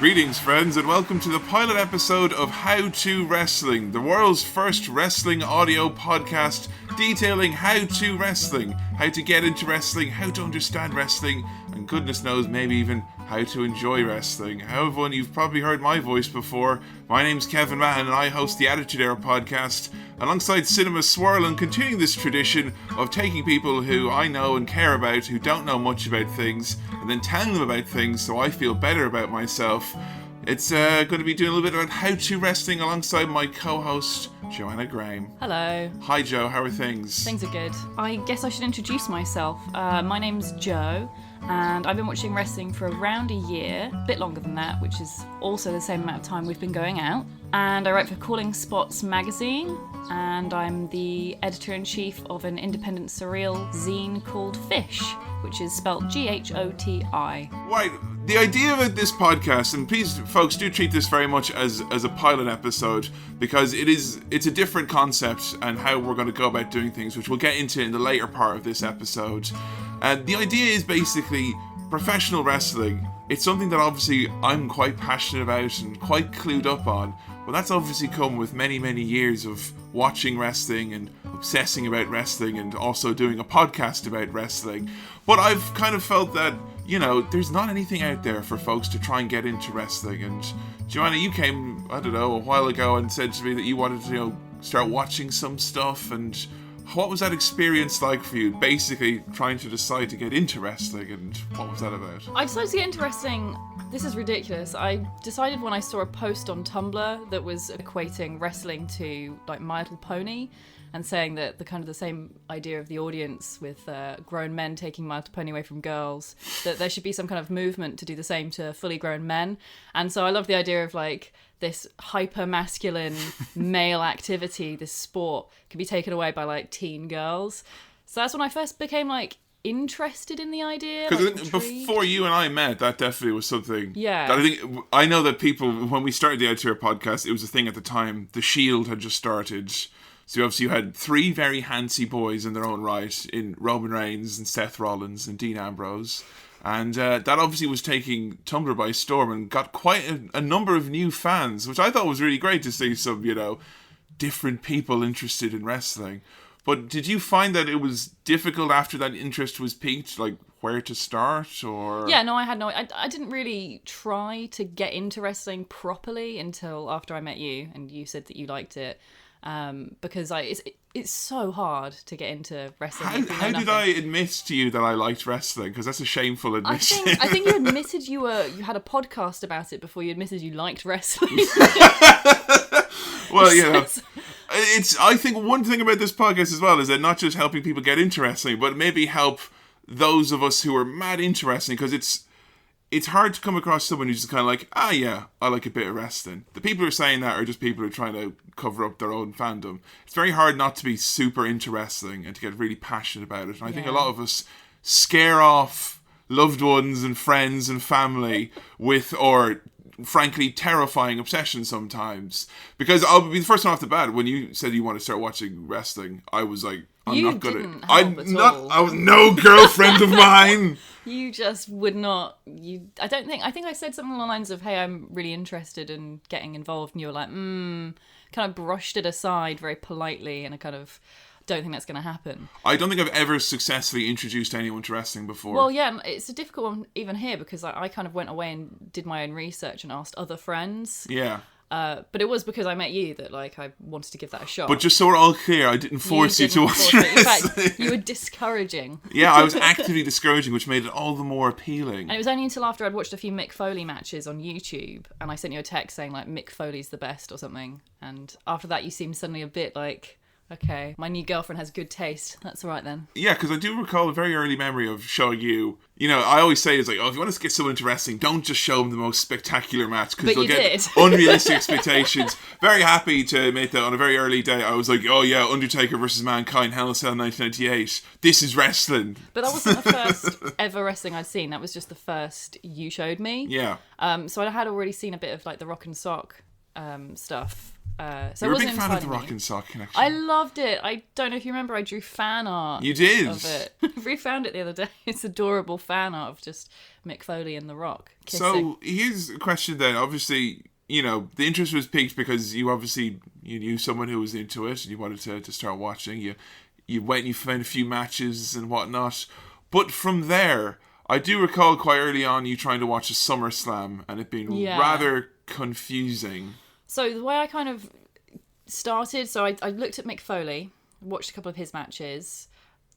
Greetings, friends, and welcome to the pilot episode of How to Wrestling, the world's first wrestling audio podcast detailing how to wrestling, how to get into wrestling, how to understand wrestling, and goodness knows, maybe even how to enjoy wrestling. However, you've probably heard my voice before. My name's Kefin Mahon, and I host the Attitude Era podcast, alongside Cinema Swirl, and continuing this tradition of taking people who I know and care about, who don't know much about things, and then telling them about things so I feel better about myself. It's going to be doing a little bit about how to wrestling alongside my co-host, Joanna Graham. Hello. Hi Joe, how are things? Things are good. I guess I should introduce myself. My name's Joe, and I've been watching wrestling for around a year, a bit longer than that, which is also the same amount of time we've been going out. And I write for Calling Spots magazine, and I'm the editor-in-chief of an independent surreal zine called Fish, which is spelled G-H-O-T-I. Right, the idea of this podcast, and please folks do treat this very much as a pilot episode, because it's a different concept and how we're going to go about doing things, which we'll get into in the later part of this episode. And the idea is basically professional wrestling. It's something that obviously I'm quite passionate about and quite clued up on, but that's obviously come with many, many years of watching wrestling and obsessing about wrestling and also doing a podcast about wrestling. But I've kind of felt that, you know, there's not anything out there for folks to try and get into wrestling. And Joanna, you came, I don't know, a while ago and said to me that you wanted to, you know, start watching some stuff. And what was that experience like for you, basically trying to decide to get into wrestling, and what was that about? I decided to get into wrestling. This is ridiculous. I decided when I saw a post on Tumblr that was equating wrestling to like My Little Pony, and saying that the same idea of the audience with grown men taking My Little Pony away from girls, that there should be some kind of movement to do the same to fully grown men. And so I love the idea of like this hyper masculine male activity, this sport, can be taken away by like teen girls. So that's when I first became like interested in the idea. Because before you and I met, that definitely was something. Yeah. That I know that people, when we started the Outdoor podcast, it was a thing at the time. The Shield had just started. So obviously you had three very handsy boys in their own right, in Roman Reigns and Seth Rollins and Dean Ambrose. And that obviously was taking Tumblr by storm and got quite a number of new fans, which I thought was really great to see some, you know, different people interested in wrestling. But did you find that it was difficult after that interest was piqued, like where to start, or? Yeah, no, I didn't really try to get into wrestling properly until after I met you, and you said that you liked it. Because it's so hard to get into wrestling. How did I admit to you that I liked wrestling? Because that's a shameful admission. I think you admitted you had a podcast about it before you admitted you liked wrestling. Well, you know, I think one thing about this podcast as well is that not just helping people get into wrestling, but maybe help those of us who are mad into wrestling, because it's hard to come across someone who's just kind of like, yeah, I like a bit of wrestling. The people who are saying that are just people who are trying to cover up their own fandom. It's very hard not to be super into wrestling and to get really passionate about it. And I think a lot of us scare off loved ones and friends and family with, or frankly, terrifying obsession sometimes. Because I'll be the first one off the bat, when you said you want to start watching wrestling, I was like, I was no girlfriend of mine. You just would not. I think I said something along the lines of, "Hey, I'm really interested in getting involved," and you were like, kind of brushed it aside very politely, and I kind of don't think that's going to happen. I don't think I've ever successfully introduced anyone to wrestling before. Well, yeah, it's a difficult one even here, because I kind of went away and did my own research and asked other friends. Yeah. But it was because I met you that like I wanted to give that a shot. But just so we're all clear, I didn't force you to watch wrestling. In fact, you were discouraging. Yeah, I was actively discouraging, which made it all the more appealing. And it was only until after I'd watched a few Mick Foley matches on YouTube, and I sent you a text saying like Mick Foley's the best or something. And after that, you seemed suddenly a bit like, okay, my new girlfriend has good taste. That's all right then. Yeah, because I do recall a very early memory of showing you. You know, I always say, it's like, if you want to get someone into wrestling, don't just show them the most spectacular match, because they'll get unrealistic expectations. Very happy to admit that on a very early day, I was like, oh yeah, Undertaker versus Mankind, Hell in a Cell 1998. This is wrestling. But that wasn't the first ever wrestling I'd seen. That was just the first you showed me. Yeah. So I had already seen a bit of like the Rock and Sock stuff. So you're a big fan of the Rock and Sock connection. I loved it. I don't know if you remember, I drew fan art. You did? Of it refound it the other day. It's adorable fan art of just Mick Foley and The Rock kissing. So here's a question then. Obviously, the interest was piqued because you knew someone who was into it and you wanted to start watching. You went and you found a few matches and whatnot. But from there, I do recall quite early on you trying to watch a SummerSlam and it being rather confusing. So the way I kind of started, so I looked at Mick Foley, watched a couple of his matches.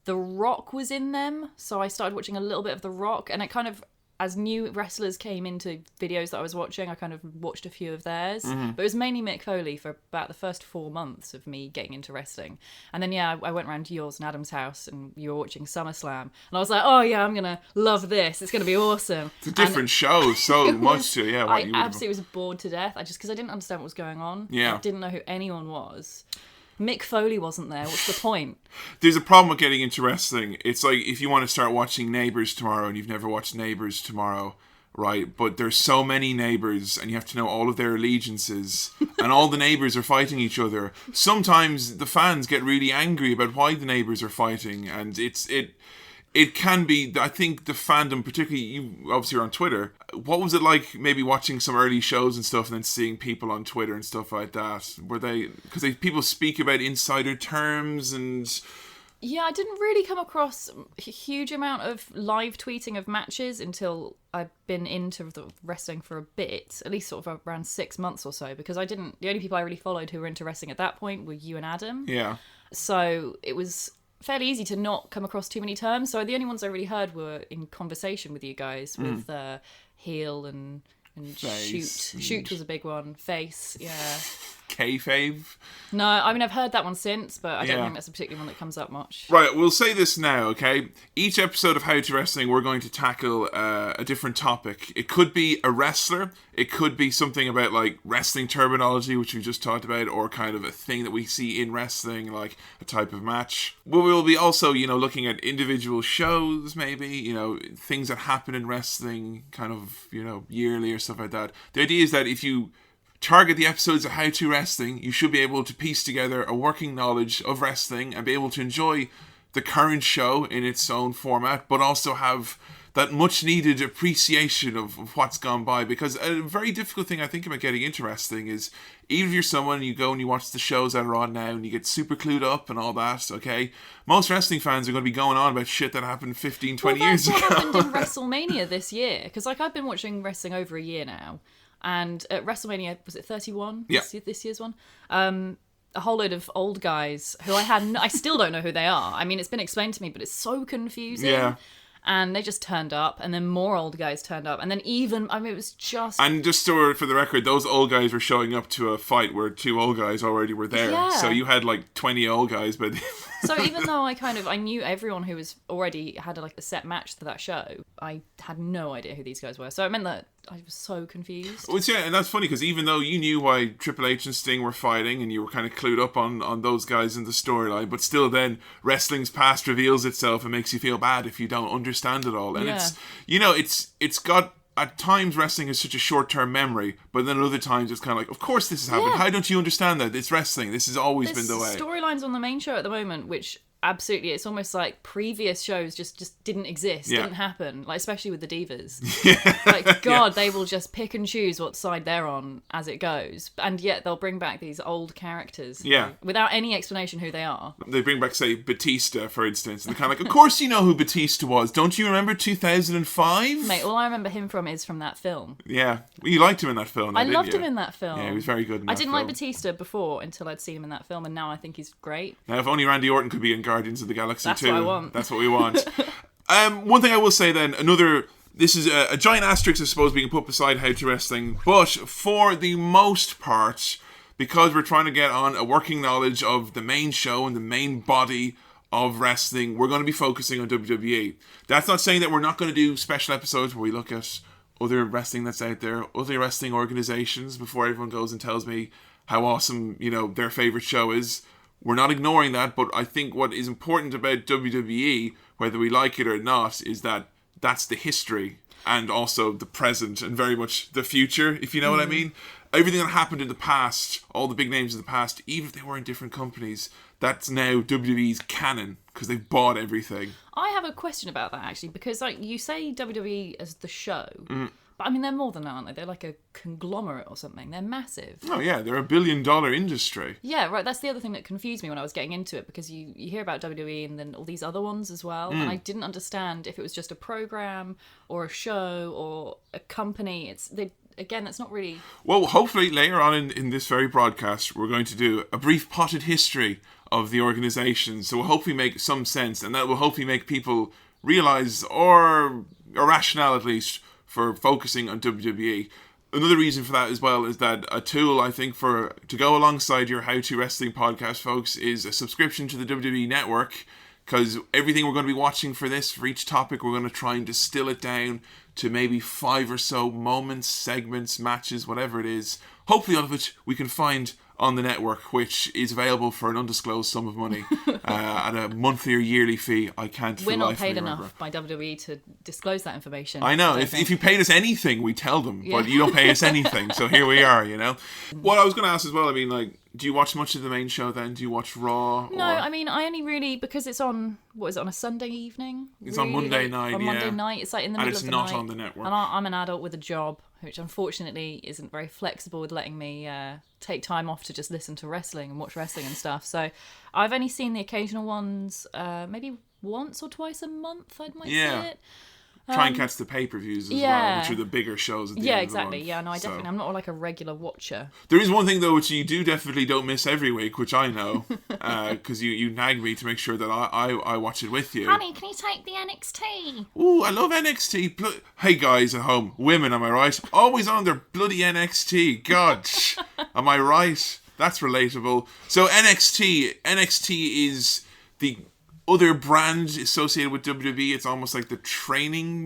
The Rock was in them, so I started watching a little bit of The Rock, and it kind of, as new wrestlers came into videos that I was watching, I kind of watched a few of theirs. Mm-hmm. But it was mainly Mick Foley for about the first 4 months of me getting into wrestling. And then, I went around to yours and Adam's house, and you were watching SummerSlam. And I was like, oh, yeah, I'm going to love this. It's going to be awesome. It's a different show, so much to, I absolutely was bored to death. Because I didn't understand what was going on. Yeah. I didn't know who anyone was. Mick Foley wasn't there. What's the point? There's a problem with getting into wrestling. It's like if you want to start watching Neighbours tomorrow and you've never watched Neighbours tomorrow, right? But there's so many neighbours and you have to know all of their allegiances and all the neighbours are fighting each other. Sometimes the fans get really angry about why the neighbours are fighting, and it can be, I think the fandom, particularly you obviously are on Twitter. What was it like maybe watching some early shows and stuff and then seeing people on Twitter and stuff like that? Were they, because people speak about insider terms and... Yeah, I didn't really come across a huge amount of live tweeting of matches until I'd been into the wrestling for a bit, at least sort of around 6 months or so, because the only people I really followed who were into wrestling at that point were you and Adam. Yeah. So it was fairly easy to not come across too many terms. So the only ones I really heard were in conversation with you guys, with heel and Face. Shoot was a big one. Face, yeah. Kayfabe. No, I mean, I've heard that one since, but I don't think that's a particular one that comes up much. Right, we'll say this now, okay? Each episode of How to Wrestling, we're going to tackle a different topic. It could be a wrestler. It could be something about, like, wrestling terminology, which we just talked about, or kind of a thing that we see in wrestling, like a type of match. We'll be also, looking at individual shows, maybe, things that happen in wrestling, kind of, yearly or stuff like that. The idea is that if you target the episodes of How to Wrestling, you should be able to piece together a working knowledge of wrestling and be able to enjoy the current show in its own format, but also have that much needed appreciation of what's gone by. Because a very difficult thing I think about getting into wrestling is, even if you're someone and you go and you watch the shows that are on now and you get super clued up and all that, okay, most wrestling fans are going to be going on about shit that happened 15, 20 years ago. That's what happened in WrestleMania this year, because I've been watching wrestling over a year now, and at WrestleMania, was it 31? Yeah. This year's one? A whole load of old guys who I still don't know who they are. I mean, it's been explained to me, but it's so confusing. Yeah. And they just turned up, and then more old guys turned up, and then it was just... And just for the record, those old guys were showing up to a fight where two old guys already were there. Yeah. So you had like 20 old guys, but... So even though I knew everyone who was already had a set match for that show, I had no idea who these guys were. So it meant that I was so confused. Well, yeah, and that's funny because even though you knew why Triple H and Sting were fighting and you were kind of clued up on those guys in the storyline, but still then wrestling's past reveals itself and makes you feel bad if you don't understand it all. And it's got... At times, wrestling is such a short-term memory, but then at other times, it's kind of like, of course this has happened. Yeah. How don't you understand that? It's wrestling. This has always been the way. There's storylines on the main show at the moment, which absolutely, it's almost like previous shows just didn't exist, didn't happen. Like, especially with the divas. Like, God, they will just pick and choose what side they're on as it goes. And yet they'll bring back these old characters. Without any explanation who they are. They bring back, say, Batista, for instance. And they're kind of like, of course you know who Batista was. Don't you remember 2005? Mate, all I remember him from is from that film. Yeah. Well, you liked him in that film, I loved him in that film. Yeah, he was very good in that I didn't film. like Batista before until I'd seen him in that film, and now I think he's great. Now, if only Randy Orton could be in Guardians of the Galaxy That's too. what I want. That's what we want. One thing I will say then, this is a giant asterisk, I suppose, being put beside How to Wrestling, but for the most part, because we're trying to get on a working knowledge of the main show and the main body of wrestling, we're going to be focusing on WWE. That's not saying that we're not going to do special episodes where we look at other wrestling that's out there, other wrestling organizations, before everyone goes and tells me how awesome, their favorite show is. We're not ignoring that, but I think what is important about WWE, whether we like it or not, is that that's the history and also the present and very much the future, if you know what I mean. Everything that happened in the past, all the big names in the past, even if they were in different companies, that's now WWE's canon because they've bought everything. I have a question about that, actually, because like you say WWE as the show, but I mean, they're more than that, aren't they? They're like a conglomerate or something. They're massive. Oh, yeah, they're $1 billion industry. Yeah, right. That's the other thing that confused me when I was getting into it, because you hear about WWE and then all these other ones as well. And I didn't understand if it was just a program or a show or a company. Again, that's not really... Well, hopefully later on in this very broadcast, we're going to do a brief potted history of the organisation. So we'll hopefully make some sense, and that will hopefully make people realise, or a rationale at least, for focusing on WWE. Another reason for that as well is that a tool, I think, to go alongside your How To Wrestling podcast, folks, is a subscription to the WWE Network, because everything we're going to be watching for each topic, we're going to try and distill it down to maybe 5 or so moments, segments, matches, whatever it is. Hopefully all of which we can find on the network, which is available for an undisclosed sum of money at a monthly or yearly fee. I can't. We're not paid enough by WWE to disclose that information. I know. If you paid us anything, we tell them, but you don't pay us anything. So here we are. What I was going to ask as well. I mean, like, do you watch much of the main show then? Do you watch Raw? No, I mean, I only really, because it's on, what is it, on a Sunday evening? It's on Monday night, On Monday night, it's like in the middle of the night. And it's not on the network. And I'm an adult with a job, which unfortunately isn't very flexible with letting me take time off to just listen to wrestling and watch wrestling and stuff. So I've only seen the occasional ones, maybe once or twice a month, I might say it. Try and catch the pay-per-views as well, which are the bigger shows at the end of the month. Yeah, no, definitely. I'm not like a regular watcher. There is one thing, though, which you definitely don't miss every week, which I know, because you nag me to make sure that I watch it with you. Honey, can you take the NXT? Ooh, I love NXT. Hey, guys at home, women, am I right? Always on their bloody NXT. God, am I right? That's relatable. So NXT is the other brand associated with WWE. It's almost like the training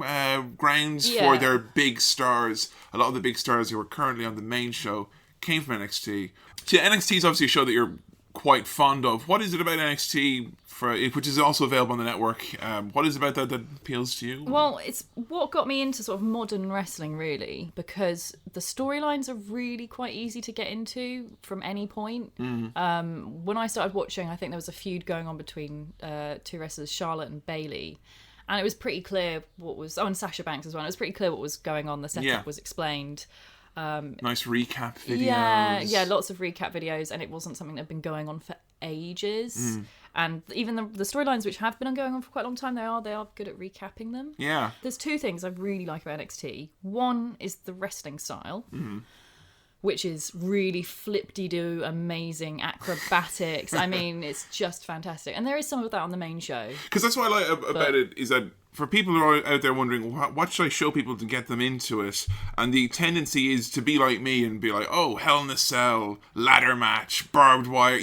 grounds for their big stars. A lot of the big stars who are currently on the main show came from NXT. So NXT is obviously a show that you're quite fond of. What is it about NXT, which is also available on the network? What is it about that appeals to you? Well, it's what got me into sort of modern wrestling, really, because the storylines are really quite easy to get into from any point. When I started watching, I think there was a feud going on between two wrestlers, Charlotte and Bayley. And it was pretty clear and Sasha Banks as well. It was pretty clear what was going on. The setup was explained. Nice recap videos. Yeah, lots of recap videos, and it wasn't something that had been going on for ages. And even the storylines which have been going on for quite a long time, they are good at recapping them. Yeah. There's two things I really like about NXT. One is the wrestling style, which is really flip-de-doo, amazing acrobatics. I mean, it's just fantastic. And there is some of that on the main show. Because that's what I like about it, is that for people who are out there wondering, what should I show people to get them into it? And the tendency is to be like me and be like, oh, Hell in a Cell, ladder match, barbed wire.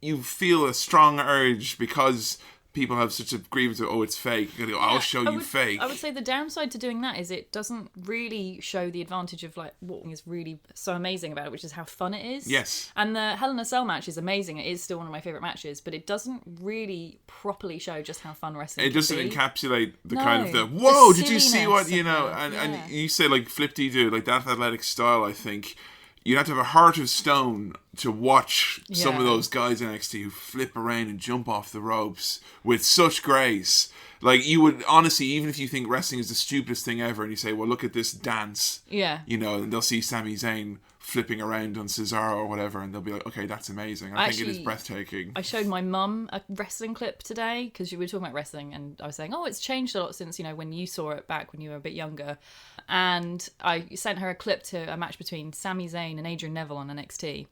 You feel a strong urge because people have such a grievance of, it's fake. I'll show you fake. I would say the downside to doing that is it doesn't really show the advantage of like what is really so amazing about it, which is how fun it is. Yes. And the Hell in a Cell match is amazing. It is still one of my favourite matches, but it doesn't really properly show just how fun wrestling can be. It doesn't encapsulate the kind of the did you see what, and you say like flip-de-doo, like that athletic style, I think. You'd have to have a heart of stone to watch some of those guys in NXT who flip around and jump off the ropes with such grace. Like, you would, honestly, even if you think wrestling is the stupidest thing ever, and you say, well, look at this dance. Yeah. And they'll see Sami Zayn flipping around on Cesaro or whatever, and they'll be like, okay, that's amazing. I think it is breathtaking. I showed my mum a wrestling clip today, because we were talking about wrestling, and I was saying, it's changed a lot since, when you saw it back when you were a bit younger. And I sent her a clip to a match between Sami Zayn and Adrian Neville on NXT.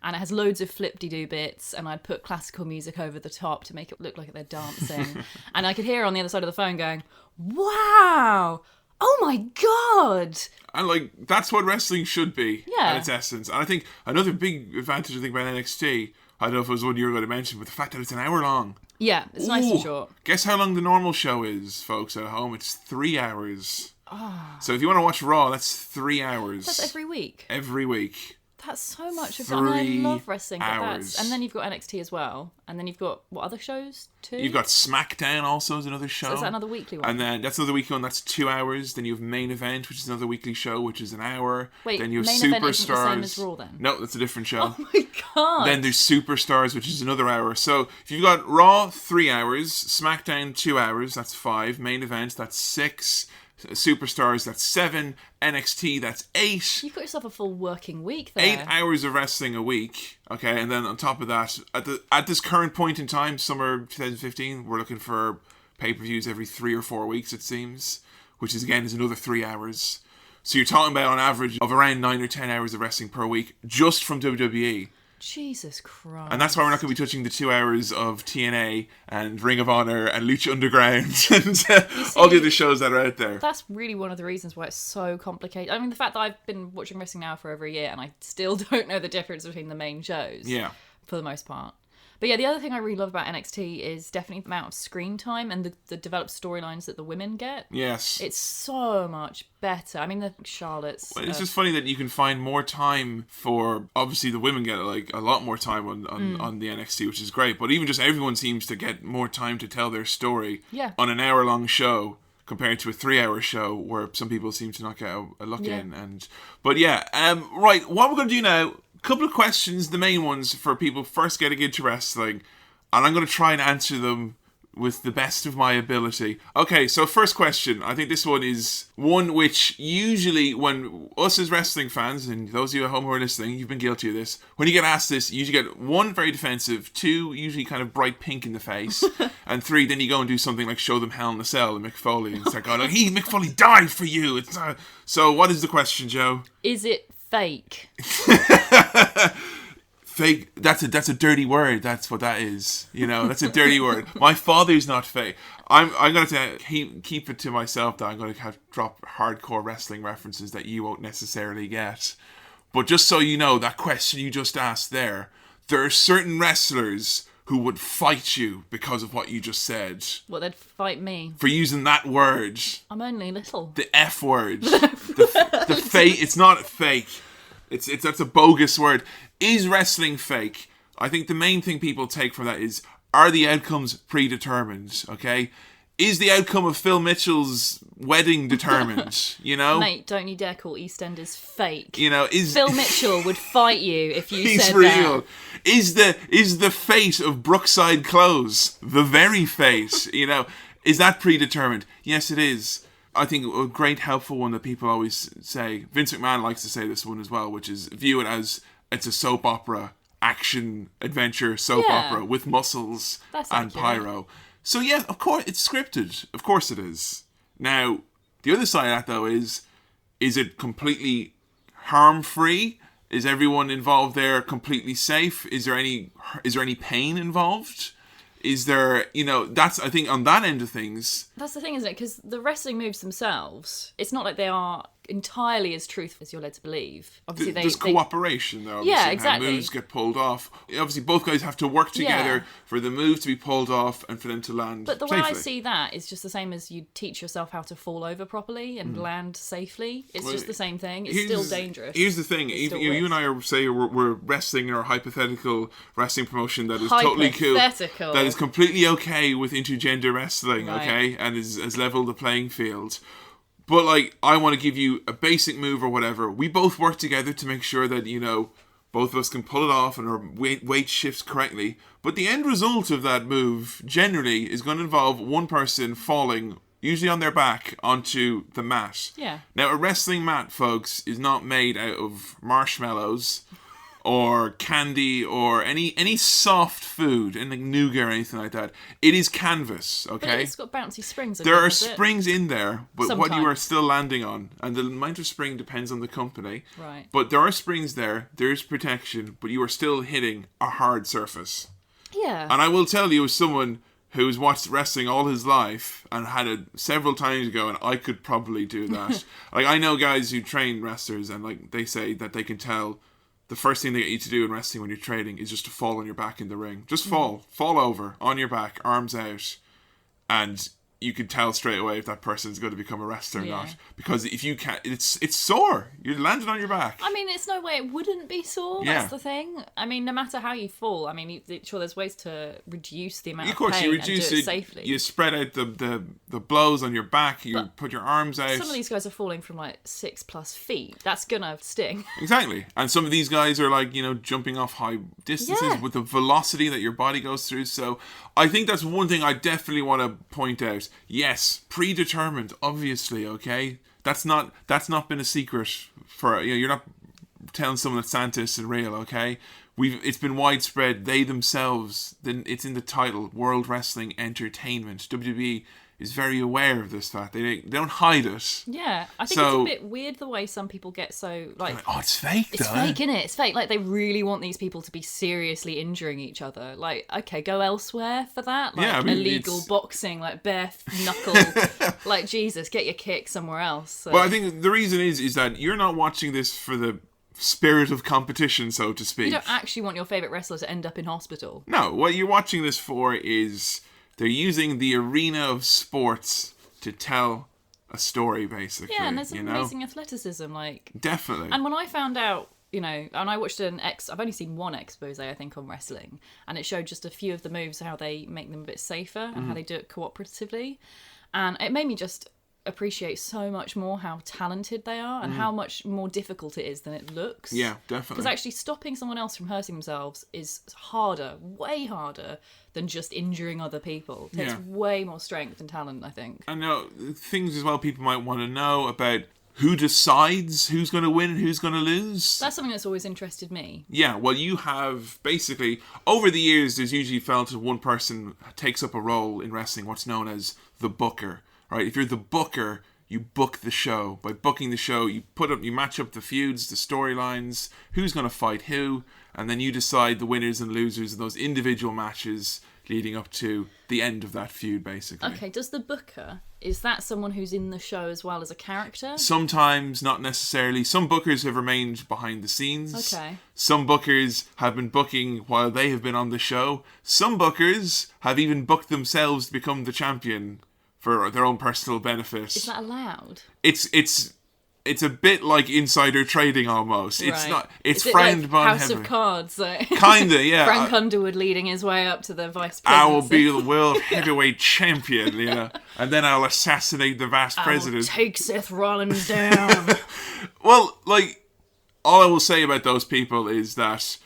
And it has loads of flip-de-doo bits, and I'd put classical music over the top to make it look like they're dancing. And I could hear her on the other side of the phone going, wow! Oh my God! And that's what wrestling should be at its essence. And I think another big advantage about NXT, I don't know if it was one you were going to mention, but the fact that it's an hour long. Yeah, it's nice and short. Guess how long the normal show is, folks at home? It's 3 hours. Oh. So if you want to watch Raw, that's 3 hours. That's every week? Every week. That's so much of it. I mean, I love wrestling, but hours. and then you've got NXT as well, and then you've got what other shows too? You've got SmackDown also is another show. So is that another weekly one? And then that's another weekly one. That's 2 hours. Then you have Main Event, which is another weekly show, which is an hour. Wait, then you have Main Superstars. Event isn't the same as Raw then? No, that's a different show. Oh my god! Then there's Superstars, which is another hour. So if you've got Raw 3 hours, SmackDown 2 hours, that's 5. Main Event, that's 6. Superstars, that's 7. NXT, that's 8. You've got yourself a full working week there. 8 hours of wrestling a week, okay, and then on top of that, at this current point in time, summer 2015, we're looking for pay-per-views every 3 or 4 weeks, it seems, which is again is another 3 hours. So you're talking about on average of around 9 or 10 hours of wrestling per week just from WWE. Jesus Christ. And that's why we're not going to be touching the 2 hours of TNA and Ring of Honor and Lucha Underground and all the other shows that are out there. That's really one of the reasons why it's so complicated. I mean, the fact that I've been watching wrestling now for over a year and I still don't know the difference between the main shows. Yeah. For the most part. But yeah, the other thing I really love about NXT is definitely the amount of screen time and the developed storylines that the women get. Yes. It's so much better. I mean, the Charlotte's... Well, it's just funny that you can find more time for... Obviously, the women get like a lot more time on the NXT, which is great. But even just everyone seems to get more time to tell their story on an hour-long show compared to a 3-hour show where some people seem to not get a look in. But yeah, right, what we're going to do now... Couple of questions, the main ones for people first getting into wrestling, and I'm going to try and answer them with the best of my ability. Okay, so first question. I think this one is one which usually when us as wrestling fans, and those of you at home who are listening, you've been guilty of this. When you get asked this, you usually get 1, very defensive, 2, usually kind of bright pink in the face, and 3, then you go and do something like show them Hell in a Cell and Mick Foley and start going, Mick Foley died for you. It's not... So what is the question, Joe? Is it fake? Fake. That's a dirty word. That's what that is. You know, that's a dirty word. My father's not fake. I'm going to keep it to myself that I'm going to have drop hardcore wrestling references that you won't necessarily get. But just so you know, that question you just asked there are certain wrestlers who would fight you because of what you just said. Well, they'd fight me. For using that word. I'm only little. The F word. the fake. It's not fake. That's a bogus word. Is wrestling fake? I think the main thing people take from that is, are the outcomes predetermined? Okay? Is the outcome of Phil Mitchell's wedding determined? You know? Mate, don't you dare call EastEnders fake. You know, Phil Mitchell would fight you if you he's said real. that. Is the fate of Brookside Close the very fate? You know, is that predetermined? Yes, it is. I think a great helpful one that people always say, Vince McMahon likes to say this one as well, which is view it as it's a soap opera, action, adventure soap opera with muscles and pyro. So yeah, of course, it's scripted. Of course it is. Now, the other side of that though is it completely harm-free? Is everyone involved there completely safe? Is there any pain involved? Is there, that's, I think, on that end of things... That's the thing, isn't it? Because the wrestling moves themselves, it's not like they are entirely as truthful as you're led to believe. Obviously, there's cooperation there, obviously. Yeah, exactly. How moves get pulled off. Obviously, both guys have to work together for the move to be pulled off and for them to land But the safely. way I see that is just the same as you teach yourself how to fall over properly and land safely. It's just the same thing. It's still dangerous. Here's the thing. You and I we're wrestling in our hypothetical wrestling promotion that is totally cool. That is completely okay with intergender wrestling, okay? And has leveled the playing field. But, I want to give you a basic move or whatever. We both work together to make sure that, both of us can pull it off and our weight shifts correctly. But the end result of that move, generally, is going to involve one person falling, usually on their back, onto the mat. Yeah. Now, a wrestling mat, folks, is not made out of marshmallows or candy or any soft food, and nougat or anything like that. It is canvas, okay? But it's got bouncy springs. There are springs in there, but Sometimes. what you are still landing on, and the amount of spring depends on the company. Right. But there are springs there, there's protection, but you are still hitting a hard surface. Yeah. And I will tell you, as someone who's watched wrestling all his life and had it several times ago, and I could probably do that. I know guys who train wrestlers, and they say that they can tell the first thing they get you to do in wrestling when you're training is just to fall on your back in the ring. Just fall over on your back, arms out, and you could tell straight away if that person's going to become a wrestler or Yeah. not. Because if you can't, it's sore. You're landing on your back. I mean, it's no way it wouldn't be sore. Yeah. That's the thing. I mean, no matter how you fall, I mean, sure, there's ways to reduce the amount Of course, pain you reduce and do it. it safely. You spread out the blows on your back. You put your arms out. Some of these guys are falling from like 6+ feet. That's gonna sting. Exactly. And some of these guys are like, jumping off high distances Yeah. with the velocity that your body goes through. So I think that's one thing I definitely want to point out. Yes, predetermined, obviously, okay? That's not been a secret for, you're not telling someone that Santa's isn't real, okay? It's been widespread. They themselves, it's in the title, World Wrestling Entertainment. WWE is very aware of this fact. They don't hide it. Yeah, I think So- it's a bit weird the way some people get so like. Oh, it's fake, It's though. fake, innit? It's fake. Like, they really want these people to be seriously injuring each other. Like, okay, go elsewhere for that. Like, Yeah, I mean, illegal it's- boxing, like, bare knuckle. Like, Jesus, get your kick somewhere else. So. Well, I think the reason is that you're not watching this for the spirit of competition, so to speak. You don't actually want your favourite wrestler to end up in hospital. No, what you're watching this for is they're using the arena of sports to tell a story, basically. Yeah, and there's some you know? amazing athleticism. Like, Definitely. and when I found out, and I watched I've only seen one expose, I think, on wrestling, and it showed just a few of the moves, how they make them a bit safer and how they do it cooperatively. And it made me just appreciate so much more how talented they are and how much more difficult it is than it looks. Yeah, definitely. Because actually stopping someone else from hurting themselves is harder, way harder than just injuring other people. It takes Yeah. way more strength and talent, I think. I know things as well people might want to know about who decides who's going to win and who's going to lose. That's something that's always interested me. Yeah, well, you have basically, over the years, there's usually felt that one person takes up a role in wrestling, what's known as the booker. Right? If you're the booker, you book the show. By booking the show, you match up the feuds, the storylines, who's going to fight who, and then you decide the winners and losers of those individual matches leading up to the end of that feud, basically. Okay, does the booker, is that someone who's in the show as well as a character? Sometimes, not necessarily. Some bookers have remained behind the scenes. Okay. Some bookers have been booking while they have been on the show. Some bookers have even booked themselves to become the champion for their own personal benefit. Is that allowed? It's a bit like insider trading almost. It's Right. not. It's Is it frowned like upon House heavily. of Cards. Like Kinda, yeah. Frank Underwood leading his way up to the vice I will presidency. be the world heavyweight champion, and then I'll assassinate the vice I will president. take Seth Rollins down. Well, like, all I will say about those people is that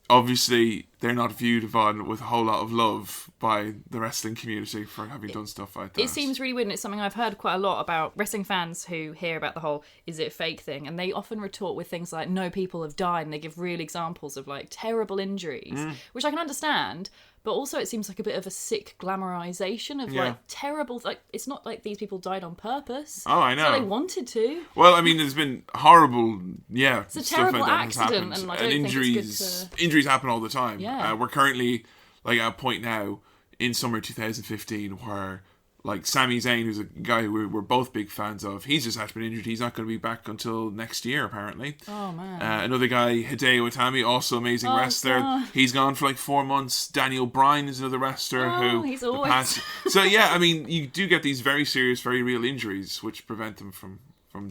obviously they're not viewed upon with a whole lot of love by the wrestling community for having done stuff like that. It seems really weird, and it's something I've heard quite a lot about wrestling fans who hear about the whole "is it fake" thing, and they often retort with things like "no, people have died," and they give real examples of like terrible injuries, which I can understand. But also, it seems like a bit of a sick glamorization of Yeah. like terrible. Like, it's not like these people died on purpose. Oh, I It's like know. they wanted to. Well, I mean, there's been horrible, it's a stuff terrible like that has accident, happened. and I don't think it's injuries, good injuries happen all the time. Yeah. We're currently like at a point now in summer 2015 where like Sami Zayn, who's a guy who we're both big fans of, he's just had been injured. He's not going to be back until next year, apparently. Oh man. Another guy, Hideo Itami, also amazing wrestler. God. He's gone for like 4 months. Daniel Bryan is another wrestler who... he's the always- So yeah, I mean, you do get these very serious, very real injuries which prevent them from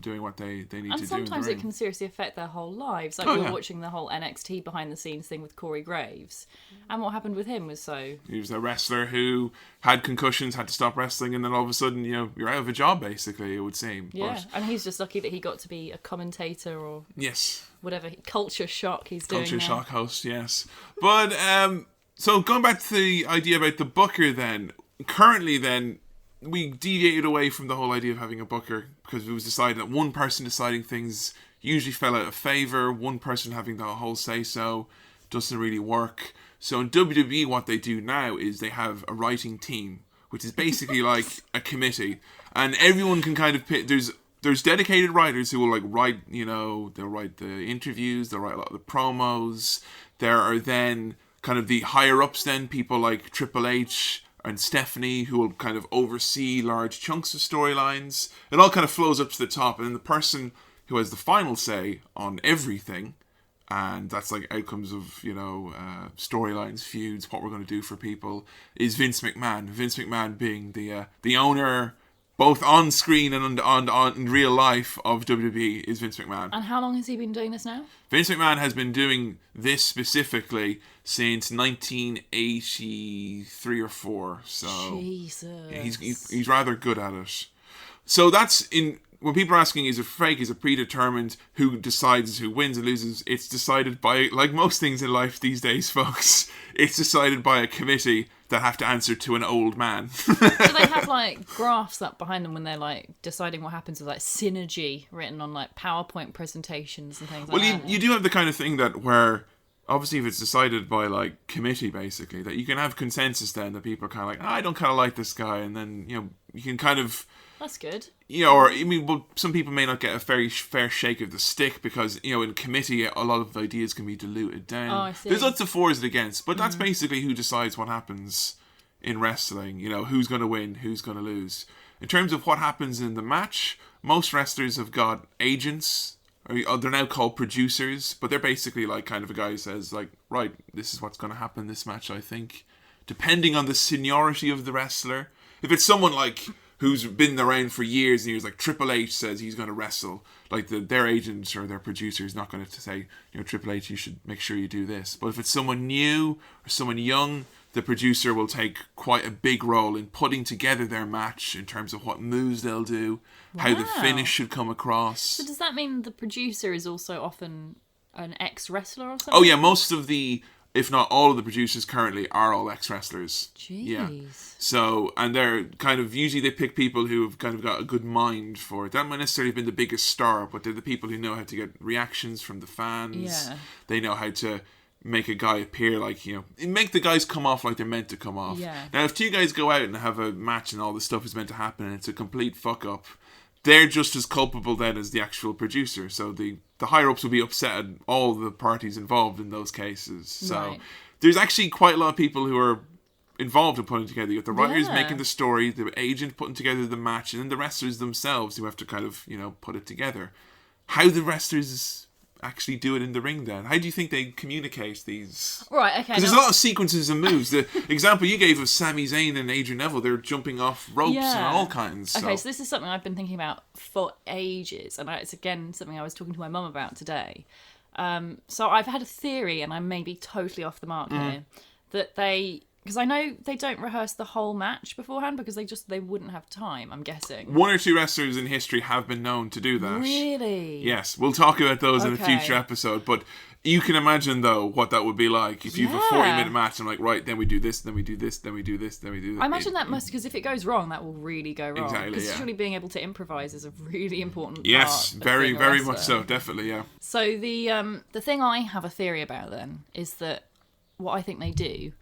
doing what they need to do. And in sometimes the it ring. can seriously affect their whole lives. Like Oh, we were yeah. watching the whole NXT behind the scenes thing with Corey Graves, and what happened with him was so. He was a wrestler who had concussions, had to stop wrestling, and then all of a sudden, you're out of a job, basically, it would seem. Yeah, But, and he's just lucky that he got to be a commentator or yes. whatever culture shock he's doing. Culture now. shock host, yes. But, so going back to the idea about the booker then, currently then, we deviated away from the whole idea of having a booker because it was decided that one person deciding things usually fell out of favour, one person having the whole say-so doesn't really work. So in WWE, what they do now is they have a writing team, which is basically like a committee, and everyone can kind of pick. There's dedicated writers who will like write, they'll write the interviews, they'll write a lot of the promos. There are then kind of the higher ups, then people like Triple H and Stephanie, who will kind of oversee large chunks of storylines. It all kind of flows up to the top, and then the person who has the final say on everything and that's like outcomes of, you know, storylines, feuds, what we're going to do for people, is Vince McMahon. Vince McMahon being the owner, both on screen and on in real life, of WWE, is Vince McMahon. And how long has he been doing this now? Vince McMahon has been doing this specifically since 1983 or 4. So Jesus. he's rather good at it. So that's in. When people are asking, is it fake? Is it predetermined? Who decides who wins and loses? It's decided by, like most things in life these days, folks, it's decided by a committee that have to answer to an old man. Do they have like graphs up behind them when they're like deciding what happens with like synergy written on like PowerPoint presentations and things like that? Well, you do have the kind of thing that where, obviously if it's decided by like committee basically, that you can have consensus then that people are kind of like, I don't kind of like this guy, and then, you know, you can kind of... That's good. You know, or I mean, well, some people may not get a very fair shake of the stick because, you know, in committee a lot of ideas can be diluted down. Oh, I see. There's lots of fors and against, but that's basically who decides what happens in wrestling. You know, who's going to win, who's going to lose. In terms of what happens in the match, most wrestlers have got agents. Or they're now called producers, but they're basically like kind of a guy who says like, right, this is what's going to happen this match, I think, depending on the seniority of the wrestler. If it's someone like who's been around for years and years, like Triple H says he's going to wrestle, like their agent or their producer is not going to say, you know, Triple H, you should make sure you do this. But if it's someone new or someone young, the producer will take quite a big role in putting together their match in terms of what moves they'll do, how the finish should come across. So does that mean the producer is also often an ex-wrestler or something? Oh yeah, most of the, if not all of the producers currently are all ex-wrestlers. Jeez. Yeah. So, and they're kind of, usually they pick people who have kind of got a good mind for it. They haven't necessarily been the biggest star, but they're the people who know how to get reactions from the fans. Yeah. They know how to make a guy appear like, you know, make the guys come off like they're meant to come off. Yeah. Now, if two guys go out and have a match and all this stuff is meant to happen and it's a complete fuck up, they're just as culpable then as the actual producer. So the higher-ups will be upset at all the parties involved in those cases. So there's actually quite a lot of people who are involved in putting together. You have the writers making the story, the agent putting together the match, and then the wrestlers themselves who have to kind of, you know, put it together. How the wrestlers actually do it in the ring then? How do you think they communicate these? Right, okay. Because there's a lot of sequences and moves. The example you gave of Sami Zayn and Adrian Neville, they're jumping off ropes and all kinds. Okay, so this is something I've been thinking about for ages, and it's again something I was talking to my mum about today. So I've had a theory, and I may be totally off the mark here, that because I know they don't rehearse the whole match beforehand because they wouldn't have time, I'm guessing. One or two wrestlers in history have been known to do that. Really? Yes, we'll talk about those in a future episode, but you can imagine though what that would be like if you have a 40-minute match and like, right, then we do this, then we do this, then we do this, then we do that. I imagine that must, because if it goes wrong, that will really go wrong. Exactly, because yeah. surely being able to improvise is a really important yes, part very, of being a very wrestler. much so, definitely, yeah. So the thing I have a theory about then is that what I think they do,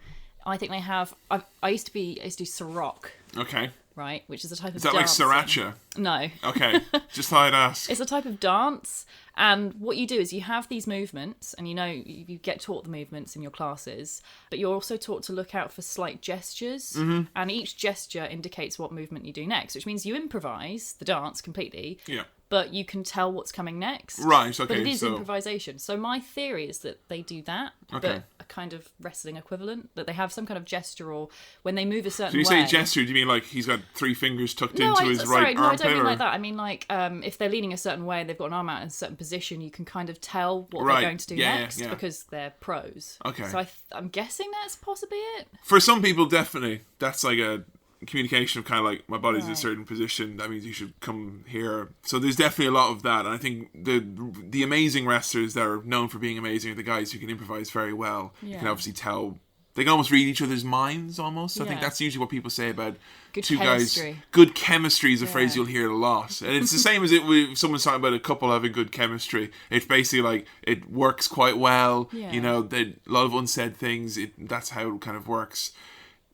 I think they have. I used to do Ciroc, Okay. right, which is a type of Is that dancing. like sriracha? No. Okay, just thought I'd ask. It's a type of dance, and what you do is you have these movements, and you know you get taught the movements in your classes, but you're also taught to look out for slight gestures, and each gesture indicates what movement you do next, which means you improvise the dance completely. Yeah. But you can tell what's coming next. Right, okay. But it is so improvisation. So my theory is that they do that, Okay. but a kind of wrestling equivalent. That they have some kind of gesture, or when they move a certain when you way. say gesture, do you mean like he's got 3 fingers tucked No, into his right no, I armpit? don't mean or? like that. I mean like if they're leaning a certain way, they've got an arm out in a certain position, you can kind of tell what Right, they're going to do yeah, next yeah. because they're pros. Okay. So I'm guessing that's possibly it. For some people, definitely. That's like a communication of kind of like, my body's in a Right. certain position, that means you should come here. So there's definitely a lot of that, and I think the amazing wrestlers that are known for being amazing are the guys who can improvise very well. You can Yeah. obviously tell, they can almost read each other's minds almost. I think Yeah. that's usually what people say about Good two chemistry. guys. Good chemistry is a phrase Yeah. you'll hear a lot, and it's the same as if someone's talking about a couple having good chemistry. It's basically like it works quite well. Yeah. You know, a lot of unsaid things. That's how it kind of works.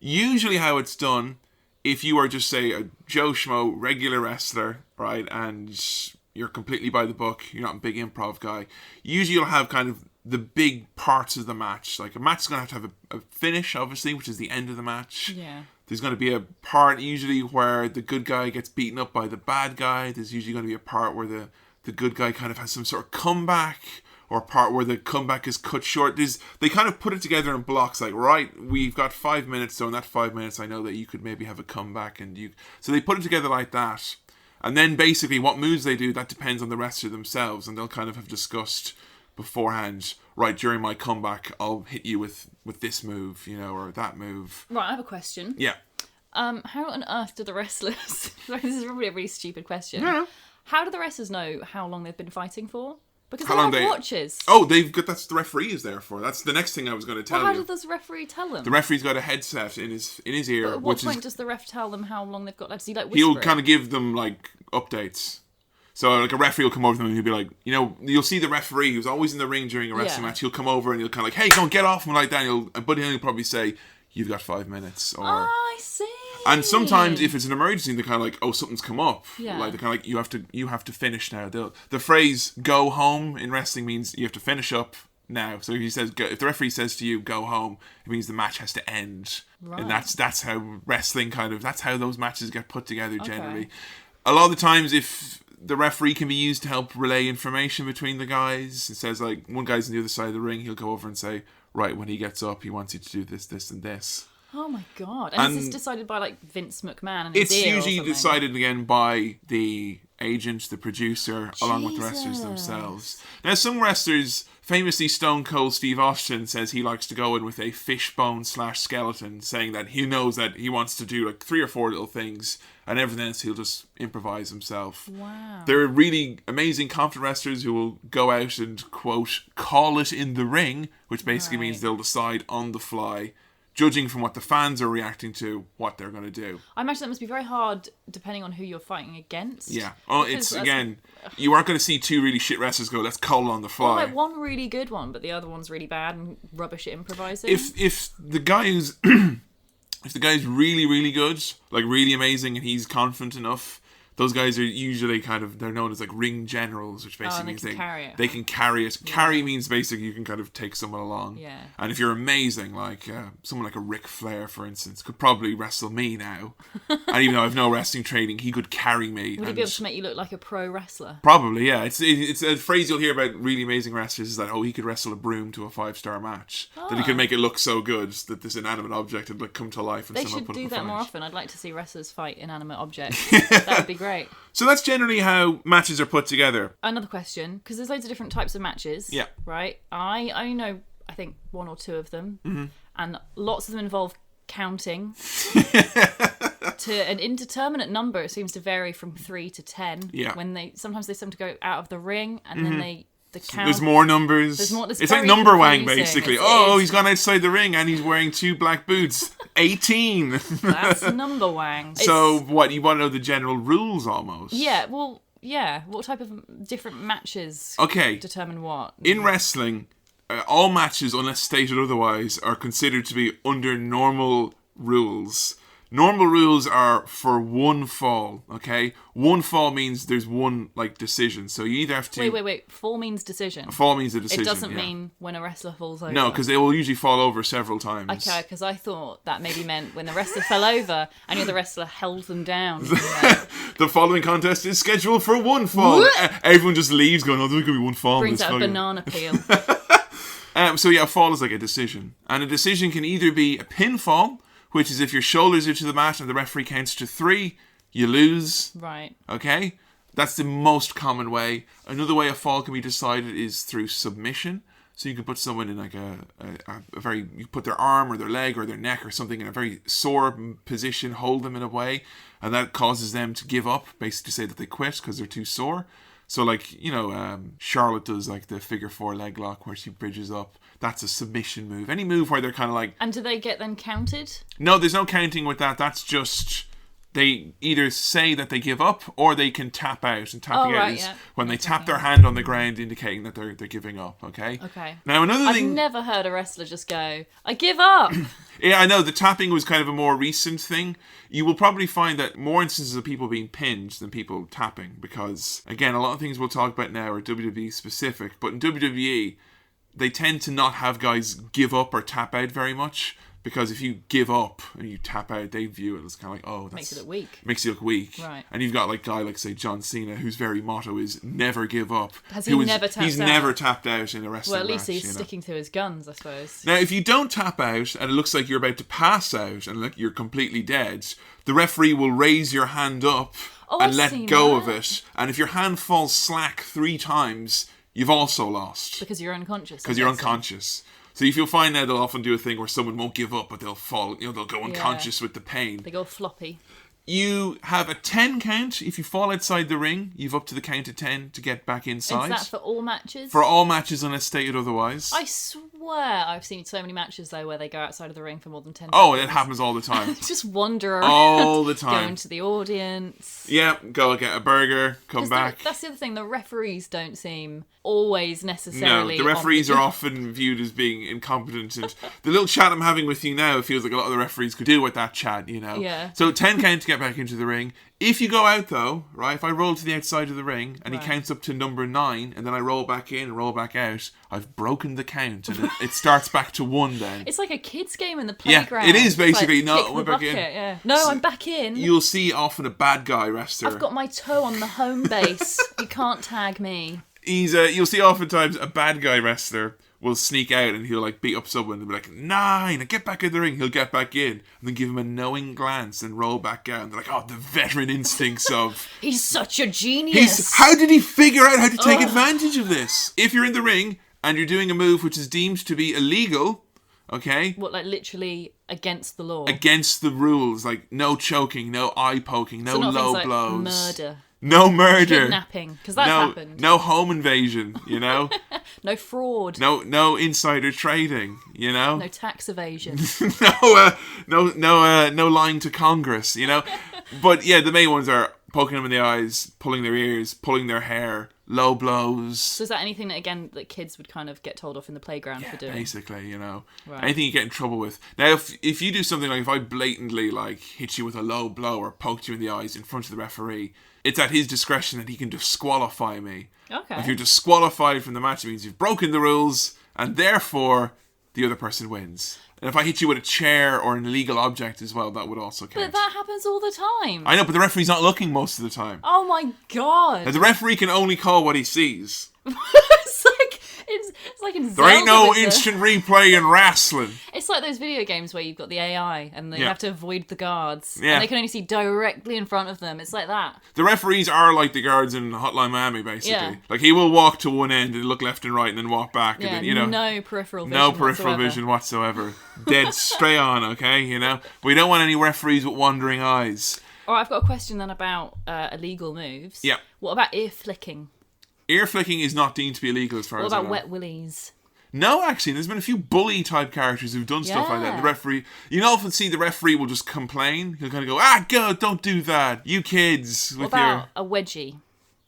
Usually, how it's done, if you are just say a Joe Schmo regular wrestler, right, and you're completely by the book, you're not a big improv guy, usually you'll have kind of the big parts of the match. Like a match is going to have a finish, obviously, which is the end of the match. Yeah. There's going to be a part usually where the good guy gets beaten up by the bad guy. There's usually going to be a part where the good guy kind of has some sort of comeback, or a part where the comeback is cut short. They kind of put it together in blocks, like, right, we've got 5 minutes, so in that 5 minutes I know that you could maybe have a comeback, so they put it together like that. And then basically what moves they do, that depends on the wrestler themselves, and they'll kind of have discussed beforehand, right, during my comeback I'll hit you with this move, or that move. Right, I have a question. Yeah. How on earth do the wrestlers... This is probably a really stupid question. Yeah. How do the wrestlers know how long they've been fighting for? Because How they long have watches. Oh, that's the referee is there for. That's the next thing I was going to tell Well, how you. does the referee tell them? The referee's got a headset in his ear. But at what point does the ref tell them how long they've got left? Does he whisper He'll it? kind of give them updates. So a referee will come over to them and he'll be like, you'll see the referee who's always in the ring during a wrestling match. He'll come over and he'll kind of hey, don't get off him like that. But he'll probably say, you've got 5 minutes. Or, I see. And sometimes if it's an emergency, they're kind of oh, something's come up. Yeah. They're kind of you have to finish now. The phrase "go home" in wrestling means you have to finish up now. So if if the referee says to you "go home," it means the match has to end. Right. And that's how wrestling that's how those matches get put together generally. Okay. A lot of the times, if the referee can be used to help relay information between the guys, it says one guy's on the other side of the ring, he'll go over and say, right, when he gets up, he wants you to do this, this, and this. Oh my god! And is this decided by Vince McMahon? And it's usually decided again by the agent, the producer, along with the wrestlers themselves. Now, some wrestlers, famously Stone Cold Steve Austin, says he likes to go in with a fishbone / skeleton, saying that he knows that he wants to do 3 or 4 little things, and everything else he'll just improvise himself. Wow! There are really amazing, confident wrestlers who will go out and quote call it in the ring, which basically means they'll decide on the fly, judging from what the fans are reacting to, what they're going to do. I imagine that must be very hard depending on who you're fighting against. Yeah. Oh, you aren't going to see 2 really shit wrestlers go, let's call on the fly. Or one really good one, but the other one's really bad and rubbish at improvising. If the guy is if the guy's really, really good, really amazing, and he's confident enough, those guys are usually they're known as ring generals, which basically means they can carry it. Yeah. Carry means basically you can kind of take someone along. Yeah. And if you're amazing, someone like a Ric Flair, for instance, could probably wrestle me now. And even though I've no wrestling training, he could carry me. Would he be able to make you look like a pro wrestler? Probably, yeah. It's a phrase you'll hear about really amazing wrestlers is that, he could wrestle a broom to a 5-star match. Oh. That he could make it look so good that this inanimate object would come to life. And they someone should put do up a that fight. more often. I'd like to see wrestlers fight inanimate objects. That would be great. So that's generally how matches are put together. Another question, because there's loads of different types of matches. Yeah. Right? I only know, I think, 1 or 2 of them. Mm-hmm. And lots of them involve counting to an indeterminate number. It seems to vary from 3 to 10. Yeah. Sometimes they seem to go out of the ring, and then the count. There's more numbers. It's like number wang, basically. He's gone outside the ring and he's wearing 2 black boots. 18. That's number wang. So what, you want to know the general rules almost? Yeah, well, yeah. What type of different matches determine what? In wrestling, all matches, unless stated otherwise, are considered to be under normal rules. Normal rules are for 1 fall, okay? 1 fall means there's 1, decision. So you either have to... Wait. Fall means decision. A fall means a decision, It doesn't mean when a wrestler falls over. No, because they will usually fall over several times. Okay, because I thought that maybe meant when the wrestler fell over and the other wrestler held them down. The following contest is scheduled for 1 fall. Everyone just leaves going, there's going to be 1 fall. Brings out a banana peel. So a fall is like a decision. And a decision can either be a pinfall, which is if your shoulders are to the mat and the referee counts to 3, you lose. Right. Okay? That's the most common way. Another way a fall can be decided is through submission. So you can put someone in you put their arm or their leg or their neck or something in a very sore position, hold them in a way, and that causes them to give up, basically say that they quit because they're too sore. So Charlotte does the figure 4 leg lock where she bridges up. That's a submission move. Any move where they're kind of And do they get then counted? No, there's no counting with that. That's just... They either say that they give up or they can tap out. And tapping out is when they tap their hand on the ground indicating that they're giving up, okay? Okay. Now, another thing... I've never heard a wrestler just go, I give up! Yeah, I know. The tapping was kind of a more recent thing. You will probably find that more instances of people being pinned than people tapping because, again, a lot of things we'll talk about now are WWE specific, but in WWE... they tend to not have guys give up or tap out very much. because if you give up and you tap out, they view it as kind of like, oh, that Makes you look weak. Makes you look weak. Right. And you've got like a guy like, say, John Cena, whose very motto is never give up. Has he never tapped out? He's never tapped out in a wrestling match. Well, at least he's sticking to his guns, I suppose. Now, if you don't tap out and it looks like you're about to pass out and like you're completely dead, the referee will raise your hand up and let go of it. And if your hand falls slack 3 times, you've also lost. Because you're unconscious. Because you're unconscious. So if you'll find now, they'll often do a thing where someone won't give up, but they'll fall, they'll go unconscious with the pain. They go floppy. You have a 10 count. If you fall outside the ring, you've up to the count of 10 to get back inside. Is that for all matches? For all matches, unless stated otherwise. I swear I've seen so many matches, though, where they go outside of the ring for more than 10 Oh, seconds. it happens all the time. Just wander around. All the time. Go into the audience. Yeah, go get a burger, come back. That's the other thing, the referees don't seem always necessarily... No, the referees are often viewed as being incompetent, and the little chat I'm having with you now feels like a lot of the referees could do with that chat, Yeah. So 10 count to get back into the ring. If you go out though, right, if I roll to the outside of the ring and he counts up to number 9 and then I roll back in and roll back out, I've broken the count and it starts back to 1 then. It's like a kid's game in the playground. Yeah, it is basically. Like, No, kick we're the back bucket, in. Yeah. No, So I'm back in. You'll see often a bad guy wrestler. I've got my toe on the home base. You can't tag me. You'll see oftentimes a bad guy wrestler will sneak out and he'll like beat up someone and be like 9 and get back in the ring. He'll get back in and then give him a knowing glance and roll back out. And they're like, oh, the veteran instincts of He's such a genius. how did he figure out how to take advantage of this? If you're in the ring and you're doing a move which is deemed to be illegal, okay? What, like literally against the law? Against the rules, like no choking, no eye poking, no So not low things like blows. Murder. No murder. Kidnapping, because that's happened. No home invasion, No fraud. No insider trading, No tax evasion. no lying to Congress, But yeah, the main ones are poking them in the eyes, pulling their ears, pulling their hair, low blows. So is that anything that, again, that kids would kind of get told off in the playground for doing? Basically, Right. Anything you get in trouble with. Now, if you do something like, if I blatantly like hit you with a low blow or poked you in the eyes in front of the referee, it's at his discretion that he can disqualify me. Okay. If you're disqualified from the match, it means you've broken the rules, and therefore the other person wins. And if I hit you with a chair or an illegal object as well, that would also count. But that happens all the time. I know, but the referee's not looking most of the time. Oh my god. Now, the referee can only call what he sees. it's like in There ain't no Zelda, instant replay in wrestling. It's like those video games where you've got the AI and you have to avoid the guards. Yeah. And they can only see directly in front of them. It's like that. The referees are like the guards in Hotline Miami, basically. Yeah. Like, he will walk to one end and look left and right and then walk back. Yeah, and then, no peripheral vision. No peripheral vision whatsoever. Dead straight on, okay? We don't want any referees with wandering eyes. All right, I've got a question then about illegal moves. Yeah. What about ear flicking? Ear flicking is not deemed to be illegal as far What as I know. about wet willies? No, actually, there's been a few bully type characters who've done stuff like that. The referee, you often see the referee will just complain. He'll kind of go, go, don't do that. You kids What with about your a wedgie?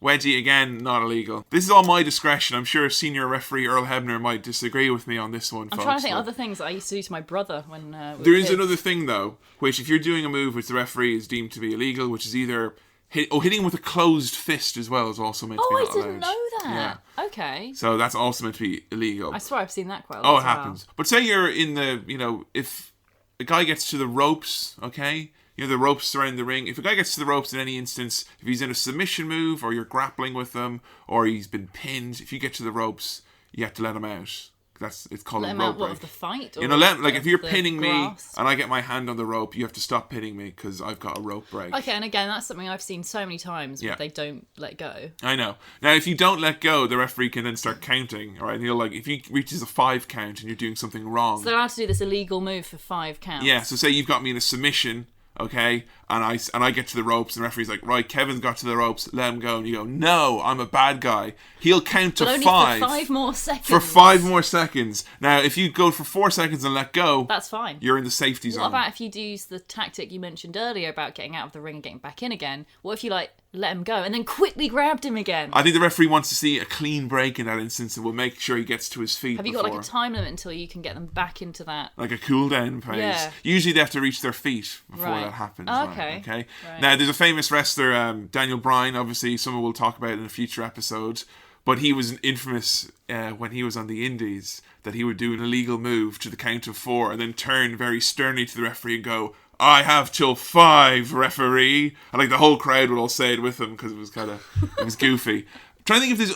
wedgie, again, not illegal. This is all my discretion. I'm sure senior referee Earl Hebner might disagree with me on this one, I'm folks. trying to think of other things that I used to do to my brother when we There were is kids. another thing, though, which if you're doing a move which the referee is deemed to be illegal, which is either hitting with a closed fist as well is also meant to be Oh, not I didn't allowed. know that. Yeah. Okay. So that's also meant to be illegal. I swear I've seen that quite a lot. Oh, it as well. happens. But say you're in the, if a guy gets to the ropes, okay? The ropes surround the ring. If a guy gets to the ropes in any instance, if he's in a submission move or you're grappling with him or he's been pinned, if you get to the ropes, you have to let him out. It's called Let a him rope out, what, break. of the fight? Or If you're the pinning me grasp? and I get my hand on the rope, you have to stop pinning me because I've got a rope break. Okay, and again, that's something I've seen so many times where Yeah. they don't let go. I know. Now, if you don't let go, the referee can then start counting, all right? And he'll if he reaches a 5 count and you're doing something wrong. So they're allowed to do this illegal move for 5 counts. Yeah, so say you've got me in a submission, okay, and I get to the ropes, and the referee's like, right, Kevin's got to the ropes, let him go. And you go, no, I'm a bad guy. He'll count to But only 5. for 5 more seconds. For 5 more seconds. Now, if you go for 4 seconds and let go, That's fine. you're in the safety zone. What about if you do use the tactic you mentioned earlier about getting out of the ring and getting back in again? What if you, let him go and then quickly grabbed him again? I think the referee wants to see a clean break in that instance and will make sure he gets to his feet Have you before. got, a time limit until you can get them back into that? Like a cool down phase. Yeah. Usually they have to reach their feet before Right. that happens. Okay. Right? Okay. Right. Now there's a famous wrestler, Daniel Bryan. Obviously, someone we'll talk about in a future episode. But he was infamous when he was on the Indies that he would do an illegal move to the count of 4 and then turn very sternly to the referee and go, "I have till 5, referee." And like the whole crowd would all say it with him because it was it was goofy. I'm trying to think if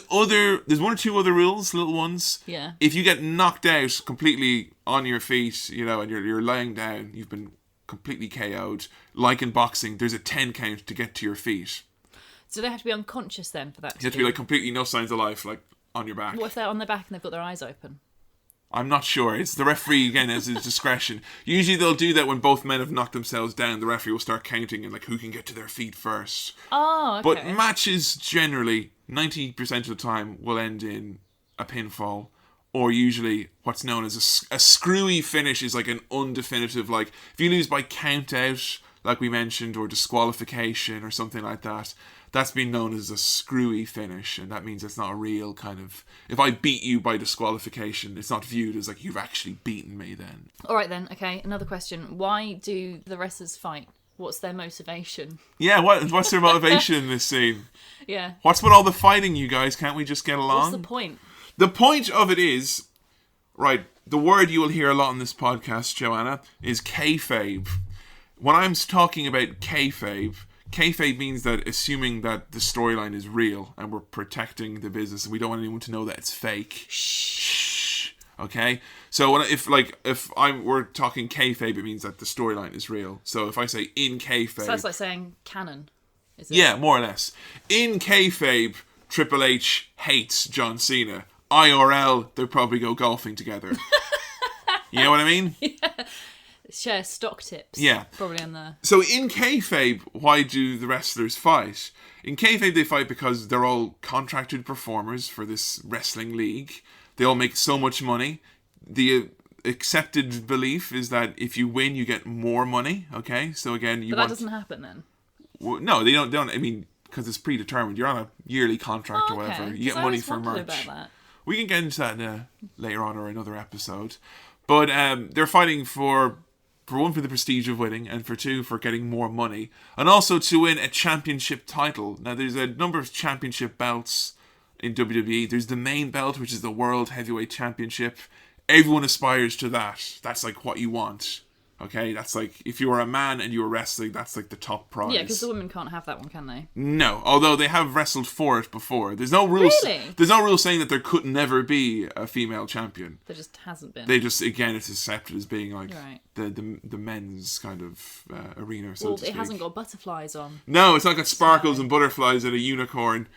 there's 1 or 2 other rules, little ones. Yeah. If you get knocked out completely on your feet, you know, and you're lying down, you've been completely KO'd. Like in boxing, there's a 10 count to get to your feet. So they have to be unconscious then for that You have to be like completely no signs of life, like on your back. What if they're on their back and they've got their eyes open? I'm not sure. It's the referee, again, has his discretion. Usually they'll do that when both men have knocked themselves down. The referee will start counting and like who can get to their feet first. Oh, okay. But matches generally, 90% of the time, will end in a pinfall. Or usually what's known as a screwy finish is like an undefinitive, like if you lose by count out, like we mentioned, or disqualification or something like that, that's been known as a screwy finish, and that means it's not a real kind of... If I beat you by disqualification, it's not viewed as like you've actually beaten me then. All right then, okay, another question. Why do the wrestlers fight? What's their motivation? Yeah, what's their motivation in this scene? Yeah. What's with all the fighting, you guys? Can't we just get along? What's the point? The point of it is, right, the word you will hear a lot on this podcast, Joanna, is kayfabe. When I'm talking about kayfabe means that assuming that the storyline is real and we're protecting the business and we don't want anyone to know that it's fake. Shh. Okay? So if we're talking kayfabe, it means that the storyline is real. So if I say in kayfabe... So that's like saying canon, is it? Yeah, more or less. In kayfabe, Triple H hates John Cena. IRL, they'll probably go golfing together. You know what I mean? Yeah. Share stock tips. Yeah. Probably on there. So in kayfabe, why do the wrestlers fight? In kayfabe, they fight because they're all contracted performers for this wrestling league. They all make so much money. The accepted belief is that if you win, you get more money. Okay, so again, But that doesn't happen then. Well, no, they don't. I mean, because it's predetermined. You're on a yearly contract or whatever. You get money for merch. About that. We can get into that later on or another episode. But they're fighting for 1, for the prestige of winning, and for 2, for getting more money. And also to win a championship title. Now, there's a number of championship belts in WWE. There's the main belt, which is the World Heavyweight Championship. Everyone aspires to that. That's like what you want. Okay, that's like, if you were a man and you were wrestling, that's like the top prize. Yeah, because the women can't have that one, can they? No, although they have wrestled for it before. There's no rules. Really? There's no rule saying that there could never be a female champion. There just hasn't been. They just, again, it's accepted as being like Right. the men's kind of arena, so Well, to it speak. hasn't got butterflies on. No, it's not got sparkles and butterflies and a unicorn.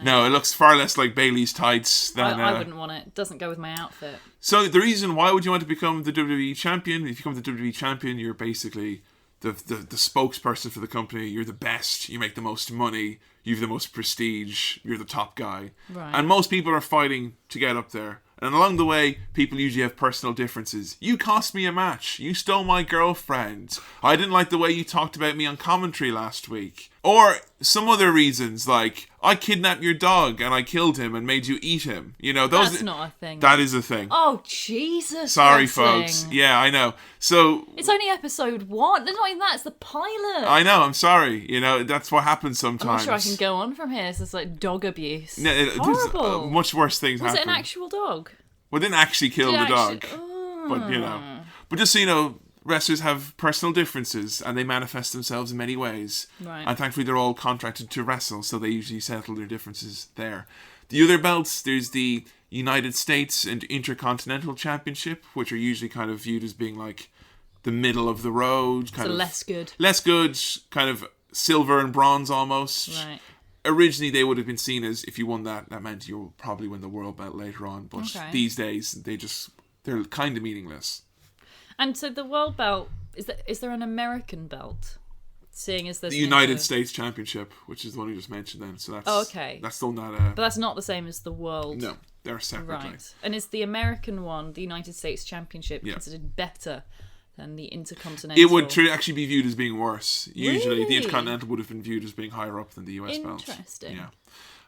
No, it looks far less like Bailey's tights than... I wouldn't want it. It doesn't go with my outfit. So the reason why would you want to become the WWE champion? If you become the WWE champion, you're basically the spokesperson for the company. You're the best. You make the most money. You have the most prestige. You're the top guy. Right. And most people are fighting to get up there. And along the way, people usually have personal differences. You cost me a match. You stole my girlfriend. I didn't like the way you talked about me on commentary last week. Or some other reasons, like, I kidnapped your dog and I killed him and made you eat him. You know, those... That's not a thing. That is a thing. Oh, Jesus. Sorry, wrestling. folks. Yeah, I know. So... It's only episode 1. There's not even that. It's the pilot. I know, I'm sorry. You know, that's what happens sometimes. I'm not sure I can go on from here. It's just like dog abuse. No, Horrible. Much worse things Was happen. it an actual dog? Well, they didn't actually kill the dog. Oh. But, you know. But just so you know, wrestlers have personal differences and they manifest themselves in many ways. Right. And thankfully they're all contracted to wrestle, so they usually settle their differences there. The other belts, there's the United States and Intercontinental Championship, which are usually kind of viewed as being like the middle of the road. So less good. Less good, kind of silver and bronze almost. Right. Originally, they would have been seen as, if you won that meant you'll probably win the world belt later on. But these days, they're kind of meaningless. And so the world belt, is there an American belt? Seeing as there's the United States Championship, which is the one you just mentioned then. So that's... Oh, okay. That's still not But that's not the same as the world. No, they're separate. Right. And is the American one, the United States Championship, Yeah. considered better than the Intercontinental? It would actually be viewed as being worse. Usually, Really? the Intercontinental would have been viewed as being higher up than the US belt. Interesting. Yeah.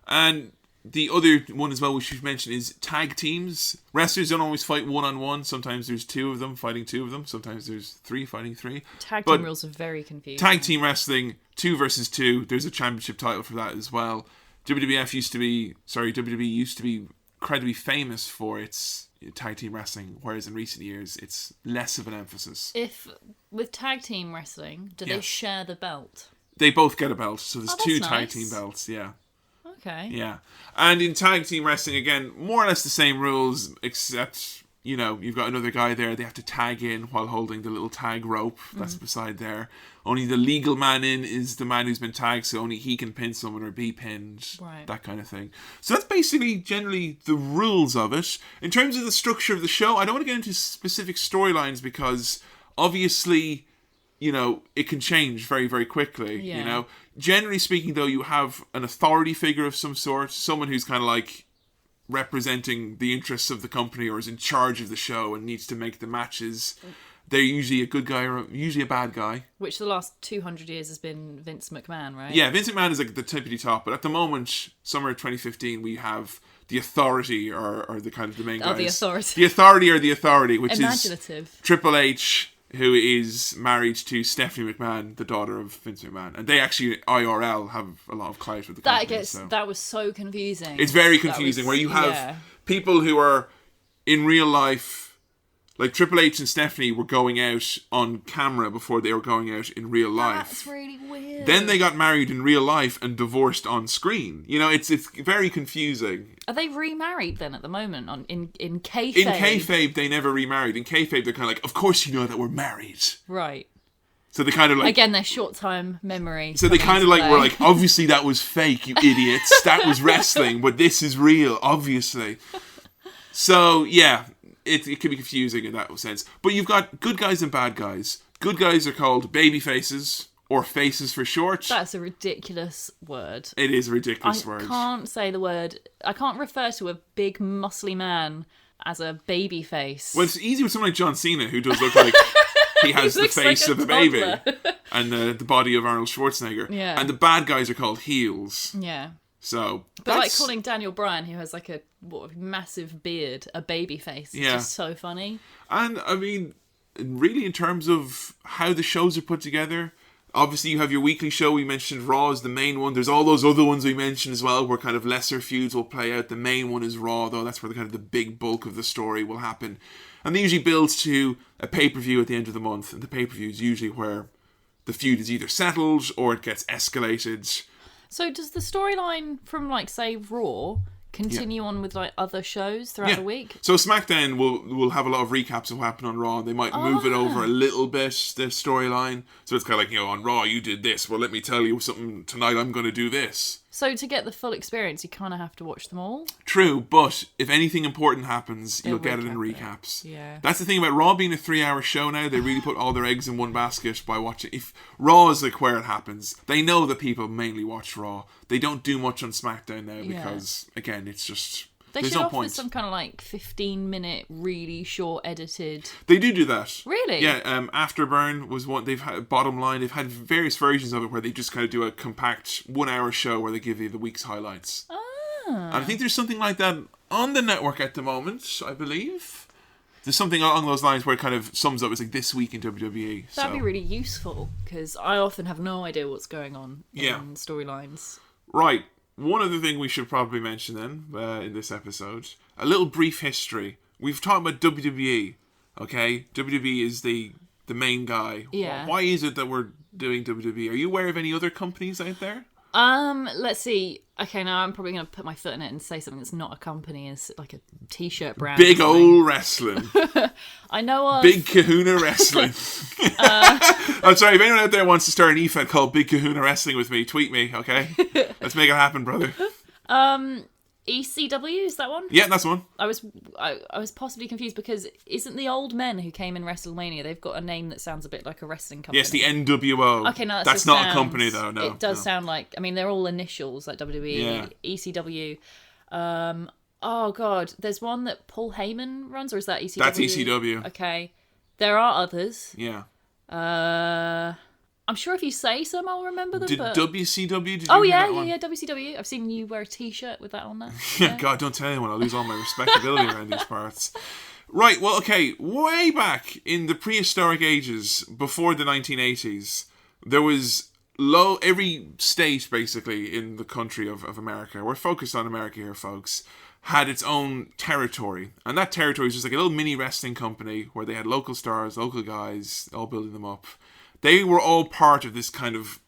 And the other one as well, which you've mentioned, is tag teams. Wrestlers don't always fight one-on-one. Sometimes there's 2 of them fighting 2 of them. Sometimes there's 3 fighting 3. Tag team rules are very confusing. Tag team wrestling, 2 versus 2. There's a championship title for that as well. WWE used to be incredibly famous for its tag team wrestling, whereas in recent years it's less of an emphasis. If with tag team wrestling, do they share the belt? They both get a belt, so there's two tag nice. team belts, yeah. Okay. Yeah. And in tag team wrestling, again, more or less the same rules, except, you know, you've got another guy there, they have to tag in while holding the little tag rope that's beside there. Only the legal man in is the man who's been tagged, so only he can pin someone or be pinned, that kind of thing. So that's basically generally the rules of it. In terms of the structure of the show, I don't want to get into specific storylines because obviously, you know, it can change very, very quickly, you know. Generally speaking, though, you have an authority figure of some sort, someone who's kind of like representing the interests of the company or is in charge of the show and needs to make the matches. They're usually a good guy or usually a bad guy. Which the last 200 years has been Vince McMahon, right? Yeah, Vince McMahon is like the tippity top, but at the moment, summer of 2015, we have the authority or the kind of the main guys. The authority. The authority or the authority, which Imaginative. is Triple H, who is married to Stephanie McMahon, the daughter of Vince McMahon. And they actually, IRL, have a lot of clout with the company. That was so confusing. It's very confusing, where you have people who are in real life, like Triple H and Stephanie were going out on camera before they were going out in real life. That's really weird. Then they got married in real life and divorced on screen. You know, it's very confusing. Are they remarried then at the moment in kayfabe? In kayfabe, they never remarried. In kayfabe, they're kind of like, of course you know that we're married. Right. So they kind of like... Again, their short-time memory. So they kind of like were like, obviously that was fake, you idiots. That was wrestling, but this is real, obviously. So, yeah, it can be confusing in that sense. But you've got good guys and bad guys. Good guys are called baby faces, or faces for short. That's a ridiculous word. It is a ridiculous word. I can't say the word. I can't refer to a big, muscly man as a baby face. Well, it's easy with someone like John Cena, who does look like he has the face of a baby and the body of Arnold Schwarzenegger. Yeah. And the bad guys are called heels. Yeah. So, but like calling Daniel Bryan, who has like a massive beard, a baby face, is just so funny. And I mean, really, in terms of how the shows are put together, obviously you have your weekly show. We mentioned Raw is the main one. There's all those other ones we mentioned as well, where kind of lesser feuds will play out. The main one is Raw, though. That's where the kind of the big bulk of the story will happen. And they usually builds to a pay-per-view at the end of the month. And the pay-per-view is usually where the feud is either settled or it gets escalated. So does the storyline from, like, say, Raw continue on with, like, other shows throughout the week? So SmackDown will have a lot of recaps of what happened on Raw. They might move it over a little bit, the storyline. So it's kind of like, you know, on Raw you did this. Well, let me tell you something. Tonight I'm going to do this. So to get the full experience, you kind of have to watch them all? True, but if anything important happens, you'll get it in recaps. Yeah. That's the thing about Raw being a 3-hour show now. They really put all their eggs in one basket by watching. If Raw is like where it happens, they know that people mainly watch Raw. They don't do much on SmackDown now because, again, it's just... They There's should no offer point. some kind of like 15-minute, really short edited. They do that. Really? Yeah. Afterburn was one. They've had Bottom Line. They've had various versions of it where they just kind of do a compact 1-hour show where they give you the week's highlights. And I think there's something like that on the network at the moment. I believe there's something along those lines where it kind of sums up. It's like this week in WWE. That'd be really useful because I often have no idea what's going on in storylines. Right. One other thing we should probably mention then in this episode, a little brief history. We've talked about WWE, okay? WWE is the main guy. Yeah. Why is it that we're doing WWE? Are you aware of any other companies out there? Let's see. Okay, now I'm probably going to put my foot in it and say something that's not a company. It's like a t-shirt brand. Big old wrestling. I know of... Big Kahuna Wrestling. I'm sorry, if anyone out there wants to start an EFED called Big Kahuna Wrestling with me, tweet me, okay? Let's make it happen, brother. ECW, is that one? Yeah, that's one. I was possibly confused because isn't the Old Men who came in WrestleMania, they've got a name that sounds a bit like a wrestling company. Yes, the NWO. Okay, no, that's not a company though, no. It does sound like, I mean, they're all initials like WWE, ECW. Oh god, there's one that Paul Heyman runs, or is that ECW? That's ECW. Okay. There are others. Yeah. I'm sure if you say some, I'll remember them. Did but... WCW? Did you yeah, WCW. I've seen you wear a t-shirt with that on there. Yeah. God, don't tell anyone. I'll lose all my respectability around these parts. Right, well, okay, way back in the prehistoric ages, before the 1980s, there was every state, basically, in the country of America, we're focused on America here, folks, had its own territory. And that territory was just like a little mini wrestling company where they had local stars, local guys, all building them up. They were all part of this kind of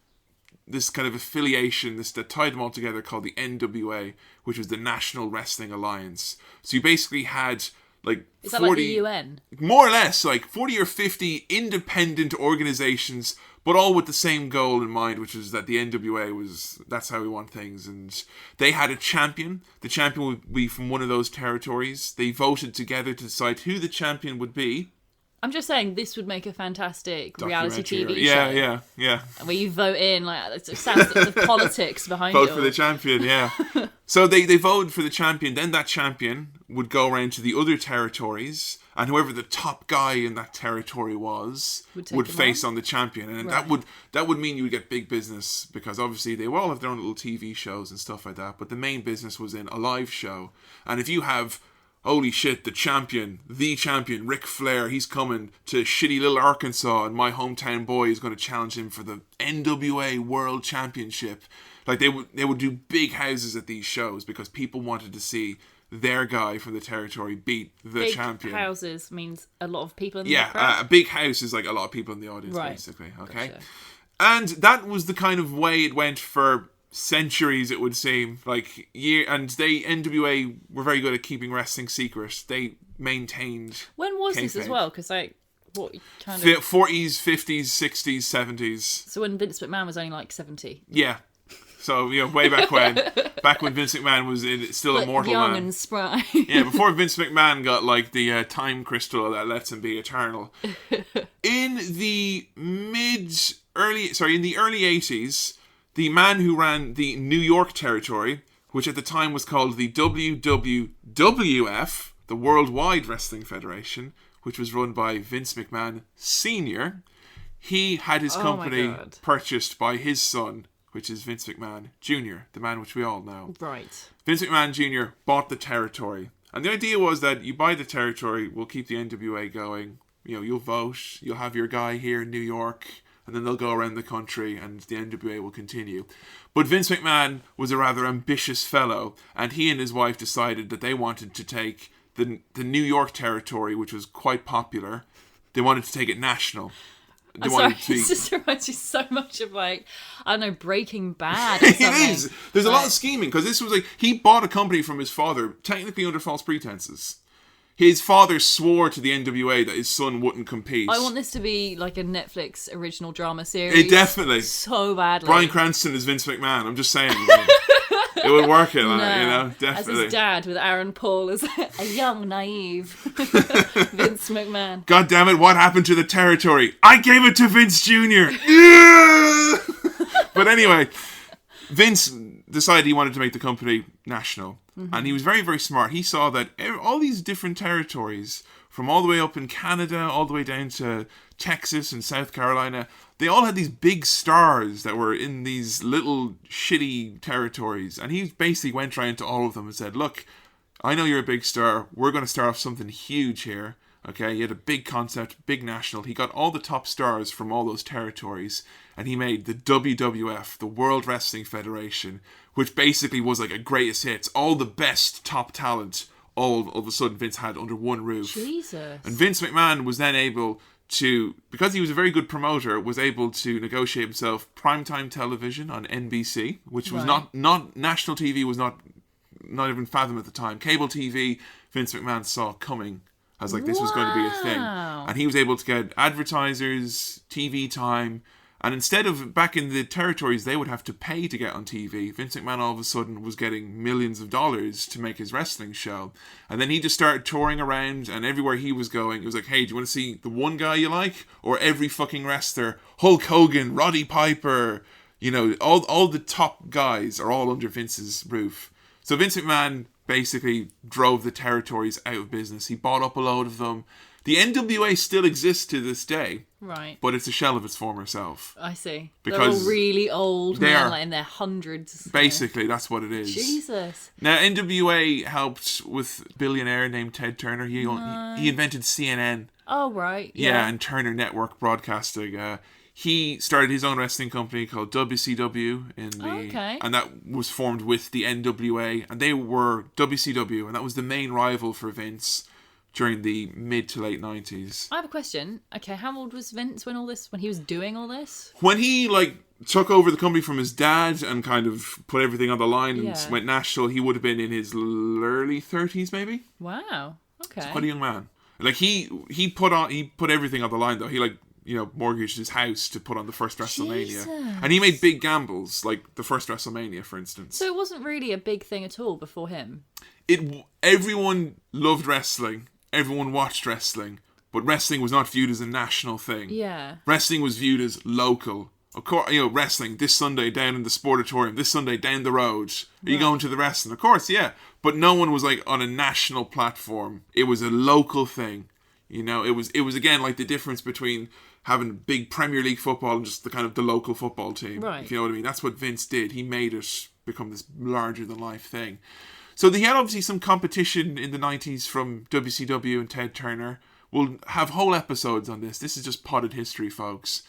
affiliation that tied them all together called the NWA, which was the National Wrestling Alliance. So you basically had like Is that 40, like the UN? more or less, like 40 or 50 independent organizations, but all with the same goal in mind, which was that the NWA was, that's how we want things. And they had a champion. The champion would be from one of those territories. They voted together to decide who the champion would be. I'm just saying this would make a fantastic reality TV show. Yeah. Where you vote in, like, it sounds like the politics behind it. Vote for the champion, yeah. So they voted for the champion, then that champion would go around to the other territories, and whoever the top guy in that territory was would face on the champion. And that would mean you would get big business, because obviously they all have their own little TV shows and stuff like that, but the main business was in a live show. And if you have, holy shit, the champion, Ric Flair, he's coming to shitty little Arkansas, and my hometown boy is going to challenge him for the NWA World Championship. Like, they would do big houses at these shows because people wanted to see their guy from the territory beat the champion. Big houses means a lot of people in the crowd? Yeah, a big house is like a lot of people in the audience, basically. Okay, gotcha. And that was the kind of way it went for centuries, it would seem. Like, and NWA were very good at keeping wrestling secret. They maintained. When was this as well? Because what kind of 40s, 50s, 60s, 70s. So when Vince McMahon was only like 70. Yeah. So, way back when Vince McMahon was still a mortal young man. And spry. Yeah, before Vince McMahon got like the time crystal that lets him be eternal. In the early 80s, the man who ran the New York territory, which at the time was called the WWF, the Worldwide Wrestling Federation, which was run by Vince McMahon Sr., he had his company purchased by his son, which is Vince McMahon Jr., the man which we all know. Right. Vince McMahon Jr. bought the territory. And the idea was that you buy the territory, we'll keep the NWA going. You'll vote, you'll have your guy here in New York, and then they'll go around the country and the NWA will continue. But Vince McMahon was a rather ambitious fellow, and he and his wife decided that they wanted to take the New York territory, which was quite popular. They wanted to take it national. I'm sorry, it just reminds me so much of, like, I don't know, Breaking Bad or something. It is. There's a lot of scheming, because this was like, he bought a company from his father, technically under false pretenses. His father swore to the NWA that his son wouldn't compete. I want this to be like a Netflix original drama series. It definitely. So badly. Bryan Cranston is Vince McMahon, I'm just saying. It would work it, definitely. As his dad, with Aaron Paul as a young, naive Vince McMahon. God damn it, what happened to the territory? I gave it to Vince Jr. Yeah! But anyway, Vince decided he wanted to make the company national. Mm-hmm. And he was very, very smart. He saw that all these different territories, from all the way up in Canada, all the way down to Texas and South Carolina, they all had these big stars that were in these little shitty territories. And he basically went around to all of them and said, look, I know you're a big star. We're going to start off something huge here. Okay, he had a big concept, big national. He got all the top stars from all those territories. And he made the WWF, the World Wrestling Federation, which basically was like a greatest hits. All the best top talent, all of a sudden Vince had under one roof. Jesus. And Vince McMahon was then able to, because he was a very good promoter, was able to negotiate himself primetime television on NBC, which was not national TV, was not even fathomed at the time. Cable TV, Vince McMahon saw coming as like this was going to be a thing. And he was able to get advertisers, TV time. And instead of, back in the territories, they would have to pay to get on TV, Vince McMahon all of a sudden was getting millions of dollars to make his wrestling show. And then he just started touring around, and everywhere he was going, it was like, hey, do you want to see the one guy you like? Or every fucking wrestler? Hulk Hogan, Roddy Piper, all the top guys are all under Vince's roof. So Vince McMahon basically drove the territories out of business. He bought up a load of them. The NWA still exists to this day. Right. But it's a shell of its former self. I see. Because they're all really old men, like in their hundreds. Basically, that's what it is. Jesus. Now, NWA helped with a billionaire named Ted Turner. He invented CNN. Oh, right. Yeah, and Turner Network Broadcasting. he started his own wrestling company called WCW and that was formed with the NWA, and they were WCW, and that was the main rival for Vince during the mid to late 90s. I have a question. Okay, how old was Vince when he was doing all this? When he took over the company from his dad and kind of put everything on the line and went national, he would have been in his early 30s maybe. Wow. Okay. He's quite a young man. He put everything on the line though. He mortgaged his house to put on the first WrestleMania. Jesus. And he made big gambles, like the first WrestleMania, for instance. So it wasn't really a big thing at all before him? Everyone loved wrestling. Everyone watched wrestling. But wrestling was not viewed as a national thing. Yeah. Wrestling was viewed as local. Of course, wrestling this Sunday down in the Sportatorium, this Sunday down the road. Are you going to the wrestling? Of course, yeah. But no one was on a national platform. It was a local thing. It was again like the difference between having big Premier League football and just the kind of the local football team. Right. If you know what I mean. That's what Vince did. He made it become this larger than life thing. So he had obviously some competition in the 90s from WCW and Ted Turner. We'll have whole episodes on this. This is just potted history, folks.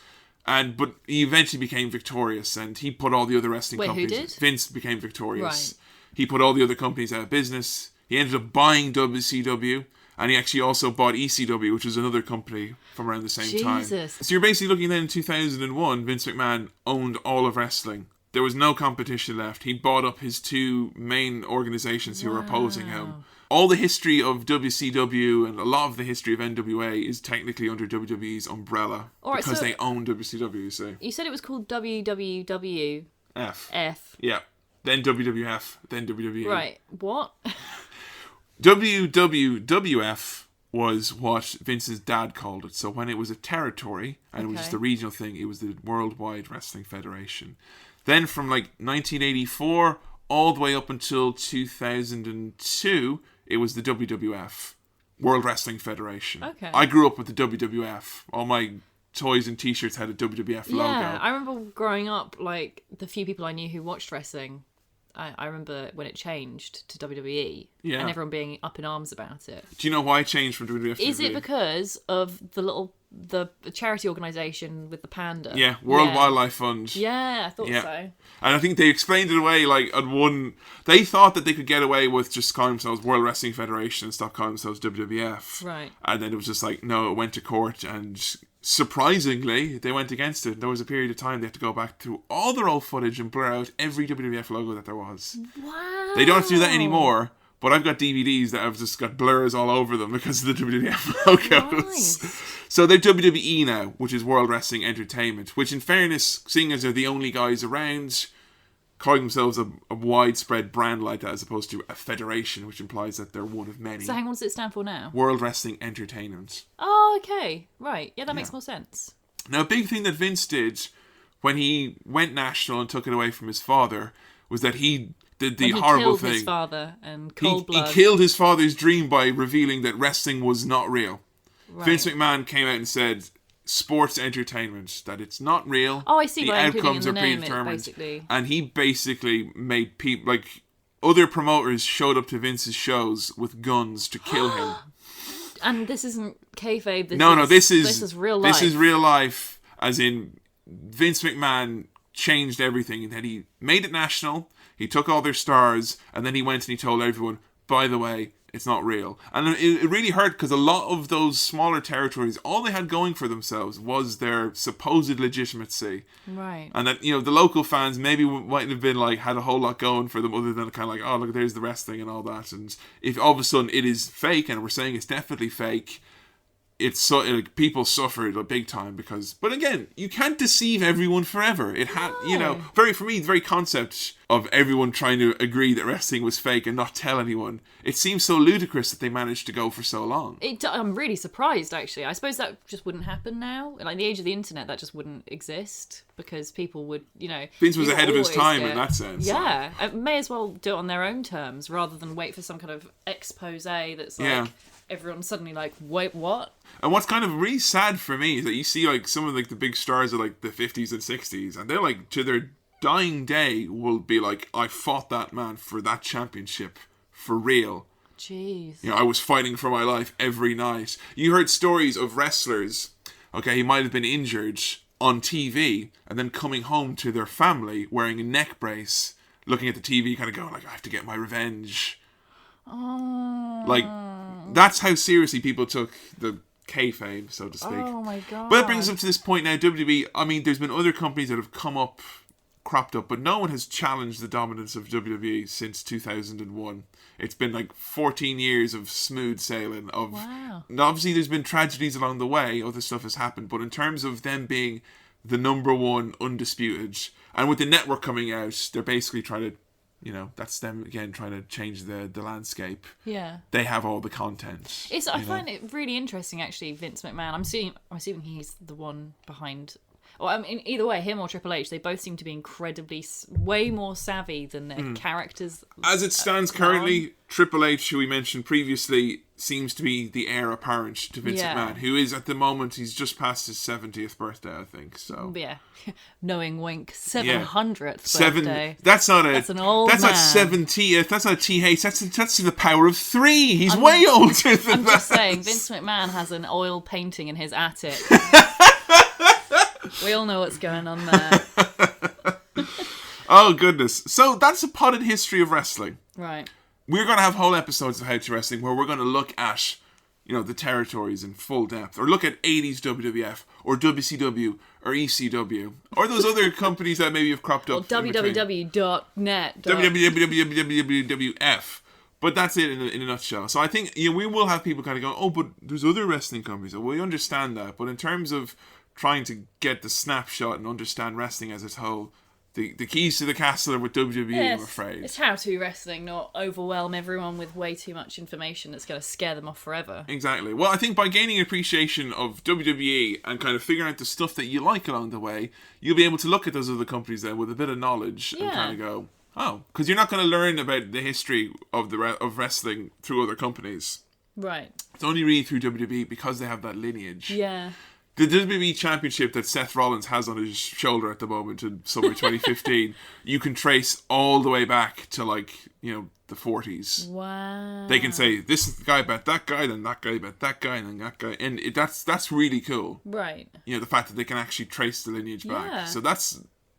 But he eventually became victorious, and he put all the other wrestling companies. Who did? Vince became victorious. Right. He put all the other companies out of business. He ended up buying WCW. And he actually also bought ECW, which was another company from around the same time. So you're basically looking then in 2001, Vince McMahon owned all of wrestling. There was no competition left. He bought up his two main organizations who were opposing him. All the history of WCW and a lot of the history of NWA is technically under WWE's umbrella. Because they own WCW, you see. You said it was called WWW. F. Yeah. Then WWF. Then WWE. Right. What? WWF was what Vince's dad called it. So when it was a territory and it was just a regional thing, it was the Worldwide Wrestling Federation. Then from 1984 all the way up until 2002, it was the WWF, World Wrestling Federation. Okay. I grew up with the WWF. All my toys and t-shirts had a WWF logo. Yeah, I remember growing up, the few people I knew who watched wrestling, I remember when it changed to WWE and everyone being up in arms about it. Do you know why it changed from WWF to WWE? Is it because of the charity organisation with the panda? Yeah, World Wildlife Fund. Yeah, I thought so. And I think they explained it away on one... They thought that they could get away with just calling themselves World Wrestling Federation and stop calling themselves WWF. Right. And then it was just no, it went to court and... Surprisingly, they went against it. There was a period of time they had to go back through all their old footage and blur out every WWF logo that there was. Wow. They don't have to do that anymore, but I've got DVDs that have just got blurs all over them because of the WWF logos. Nice. So they're WWE now, which is World Wrestling Entertainment, which in fairness, seeing as they're the only guys around, calling themselves a widespread brand like that as opposed to a federation, which implies that they're one of many. So hang on, what does it stand for now? World Wrestling Entertainment. Oh, okay. Right. Yeah, that makes more sense. Now, a big thing that Vince did when he went national and took it away from his father was that he did the horrible thing. He killed his father and cold blood. He killed his father's dream by revealing that wrestling was not real. Right. Vince McMahon came out and said... sports entertainment, that it's not real. Oh, I see. The outcomes are predetermined. And he basically made people other promoters showed up to Vince's shows with guns to kill him. And this isn't kayfabe. This is real life. This is real life, as in Vince McMahon changed everything, and then he made it national. He took all their stars, and then he went and he told everyone, by the way, it's not real. And it really hurt because a lot of those smaller territories, all they had going for themselves was their supposed legitimacy. Right. And that, the local fans maybe might have been had a whole lot going for them other than kind of oh, look, there's the wrestling and all that. And if all of a sudden it is fake, and we're saying it's definitely fake, it's so people suffered big time because. But again, you can't deceive everyone forever. It had, for me, the very concept of everyone trying to agree that wrestling was fake and not tell anyone. It seems so ludicrous that they managed to go for so long. I'm really surprised, actually. I suppose that just wouldn't happen now. In the age of the internet, that just wouldn't exist because people would, Vince was ahead of his time in that sense. Yeah, I may as well do it on their own terms rather than wait for some kind of expose that's everyone's suddenly wait, what? And what's kind of really sad for me is that you see some of the big stars of the 50s and 60s, and they're to their dying day will be I fought that man for that championship for real. Jeez. I was fighting for my life every night. You heard stories of wrestlers, okay, he might have been injured, on TV and then coming home to their family wearing a neck brace, looking at the TV, kind of going like, I have to get my revenge. Oh. Like, that's how seriously people took the kayfabe, so to speak. Oh my god. But that brings us up to this point now, WWE, I mean, there's been other companies that have cropped up, but no one has challenged the dominance of WWE since 2001. It's been like 14 years of smooth sailing. Wow. And obviously, there's been tragedies along the way. Other stuff has happened. But in terms of them being the number one undisputed, and with the network coming out, they're basically trying to, that's them again trying to change the landscape. Yeah. They have all the content. I find it really interesting, actually, Vince McMahon. I'm assuming he's the one behind... Well, I mean, either way, him or Triple H, they both seem to be incredibly, way more savvy than their characters. As it stands currently, Triple H, who we mentioned previously, seems to be the heir apparent to Vince McMahon, who is, at the moment, he's just past his 70th birthday, I think. So yeah, knowing wink, 700th birthday. That's an old man. Not 70th. That's not a TH. That's to the power of 3. He's way older than that. I'm just saying, Vince McMahon has an oil painting in his attic. We all know what's going on there. Oh, goodness. So that's a potted history of wrestling. Right. We're going to have whole episodes of How to Wrestling where we're going to look at, the territories in full depth. Or look at 80s WWF, or WCW, or ECW. Or those other companies that maybe have cropped up. Or www.net. WWF. But that's it in a nutshell. So I think we will have people kind of go, oh, but there's other wrestling companies. Well, we understand that. But in terms of trying to get the snapshot and understand wrestling as a whole, the keys to the castle are with WWE, I'm afraid. It's how to wrestling, not overwhelm everyone with way too much information that's going to scare them off forever. Exactly. Well, I think by gaining appreciation of WWE and kind of figuring out the stuff that you like along the way, you'll be able to look at those other companies then with a bit of knowledge and kind of go, oh, because you're not going to learn about the history of of wrestling through other companies. Right. It's only really through WWE because they have that lineage. Yeah. The WWE Championship that Seth Rollins has on his shoulder at the moment in summer 2015, you can trace all the way back to the 40s. Wow. They can say, this is the guy bet that guy, then that guy bet that guy, and then that guy. And that's really cool. Right. The fact that they can actually trace the lineage back. Yeah. So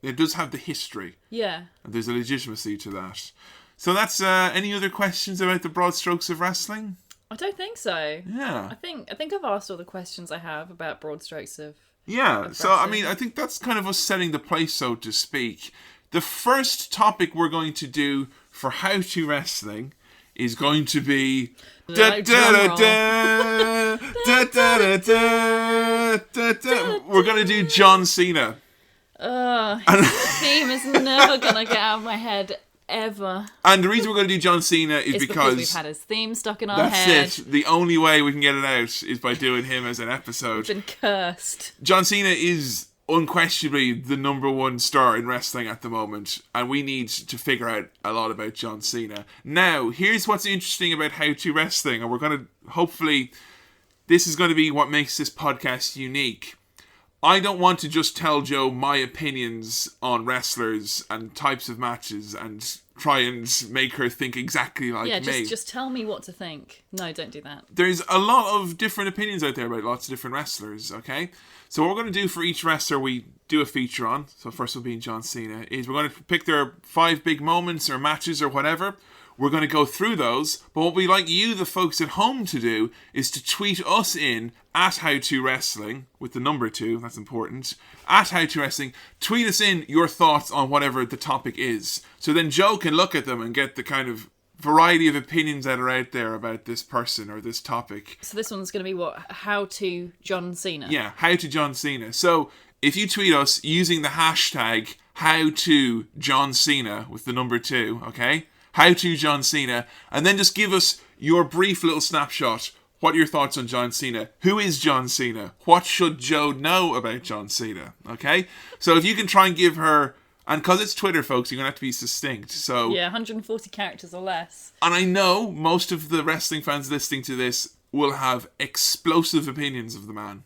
it does have the history. Yeah. And there's a legitimacy to that. So that's, any other questions about the broad strokes of wrestling? I don't think so. Yeah. I think I've asked all the questions I have about broad strokes of... Yeah, so I mean, I think that's kind of us setting the place, so to speak. The first topic we're going to do for How to Wrestling is going to be... We're going to do John Cena. This theme is never going to get out of my head ever. And the reason we're going to do John Cena is because we've had his theme stuck in our head. That's it. The only way we can get it out is by doing him as an episode. We've been cursed. John Cena is unquestionably the number one star in wrestling at the moment, and we need to figure out a lot about John Cena. Now, here's what's interesting about How to Wrestling, and we're going to, hopefully, this is going to be what makes this podcast unique. I don't want to just tell Joe my opinions on wrestlers and types of matches and try and make her think exactly like me. Yeah, just tell me what to think. No, don't do that. There's a lot of different opinions out there about lots of different wrestlers, okay? So what we're going to do for each wrestler we do a feature on, so first one being John Cena, is we're going to pick their 5 big moments or matches or whatever. We're going to go through those, but what we like you, the folks at home, to do is to tweet us in at HowToWrestling, with the number 2, that's important, at HowToWrestling. Tweet us in your thoughts on whatever the topic is. So then Joe can look at them and get the kind of variety of opinions that are out there about this person or this topic. So this one's going to be what? How to John Cena? Yeah, How to John Cena. So if you tweet us using the hashtag HowToJohnCena with the number 2, okay? How to John Cena, and then just give us your brief little snapshot. What are your thoughts on John Cena? Who is John Cena? What should Joe know about John Cena? Okay? So if you can try and give her, and because it's Twitter, folks, you're going to have to be succinct. So yeah, 140 characters or less. And I know most of the wrestling fans listening to this will have explosive opinions of the man.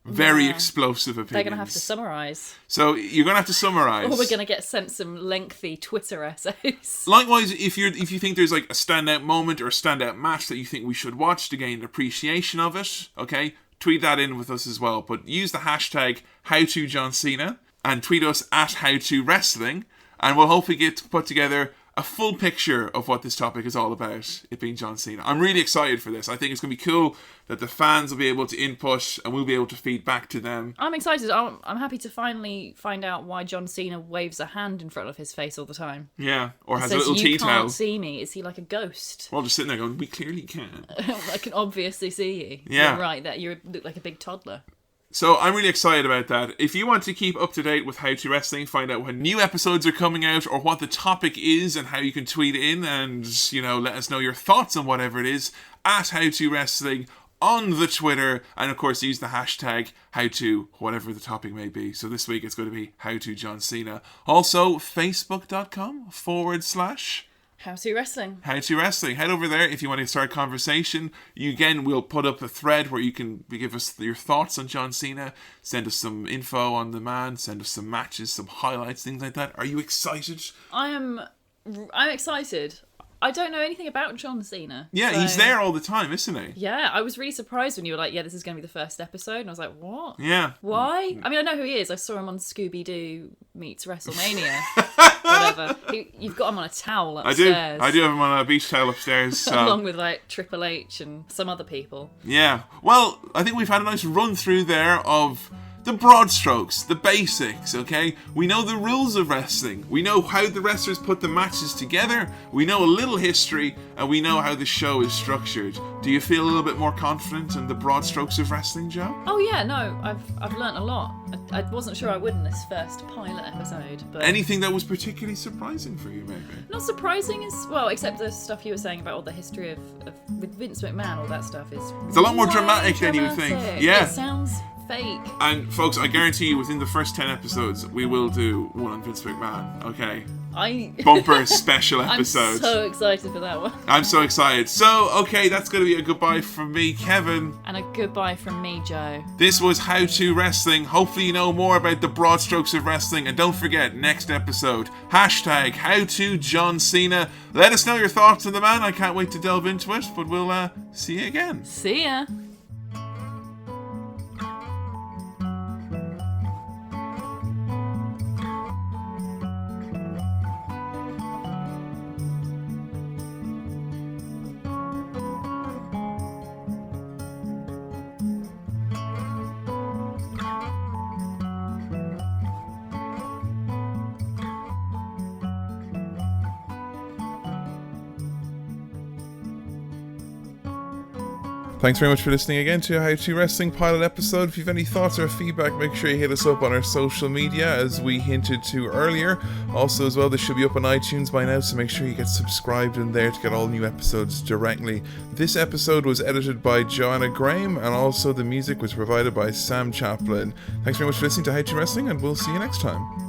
Very explosive opinions. They're going to have to summarise. So you're going to have to summarise. Or we're going to get sent some lengthy Twitter essays. Likewise, if you think there's like a standout moment or a standout match that you think we should watch to gain an appreciation of it, okay, tweet that in with us as well. But use the hashtag #HowToJohnCena and tweet us at @HowToWrestling, and we'll hopefully get to put together a full picture of what this topic is all about, it being John Cena. I'm really excited for this. I think it's going to be cool that the fans will be able to input and we'll be able to feed back to them. I'm excited. I'm happy to finally find out why John Cena waves a hand in front of his face all the time. Yeah, or has a says, little tea "You towel. can't see me." Is he like a ghost? We're all just sitting there going, we clearly can. I can obviously see you. Yeah. You're right, that you look like a big toddler. So I'm really excited about that. If you want to keep up to date with How To Wrestling, find out when new episodes are coming out or what the topic is and how you can tweet in and, let us know your thoughts on whatever it is at How To Wrestling on the Twitter, and of course use the hashtag #HowTo whatever the topic may be. So this week it's going to be How To John Cena. Also facebook.com/ How To Wrestling. How To Wrestling. Head over there if you want to start a conversation. We'll put up a thread where you can give us your thoughts on John Cena. Send us some info on the man. Send us some matches, some highlights, things like that. Are you excited? I'm excited. I don't know anything about John Cena. Yeah, so... he's there all the time, isn't he? Yeah, I was really surprised when you were like, yeah, this is going to be the first episode. And I was like, what? Yeah. Why? I mean, I know who he is. I saw him on Scooby-Doo meets WrestleMania. Whatever. You've got him on a towel upstairs. I do have him on a beach towel upstairs. So. Along with like Triple H and some other people. Yeah. Well, I think we've had a nice run through there of the broad strokes, the basics, okay? We know the rules of wrestling. We know how the wrestlers put the matches together. We know a little history, and we know how the show is structured. Do you feel a little bit more confident in the broad strokes of wrestling, Joe? Oh yeah, no, I've learnt a lot. I wasn't sure I would in this first pilot episode, but... Anything that was particularly surprising for you, maybe? Not surprising except the stuff you were saying about all the history of with Vince McMahon, all that stuff is... It's a lot more dramatic than you think. Yeah. It sounds fake. And folks, I guarantee you within the first 10 episodes, we will do one on Vince McMahon, okay? Bumper special episode. I'm so excited for that one. I'm so excited. So, okay, that's going to be a goodbye from me, Kevin. And a goodbye from me, Joe. This was How To Wrestling. Hopefully you know more about the broad strokes of wrestling. And don't forget, next episode, hashtag #HowToJohnCena. Let us know your thoughts on the man. I can't wait to delve into it. But we'll see you again. See ya. Thanks very much for listening again to How To Wrestling pilot episode. If you have any thoughts or feedback, make sure you hit us up on our social media, as we hinted to earlier. Also, as well, this should be up on iTunes by now, so make sure you get subscribed in there to get all new episodes directly. This episode was edited by Joanna Graham, and also the music was provided by Sam Chaplin. Thanks very much for listening to How To Wrestling, and we'll see you next time.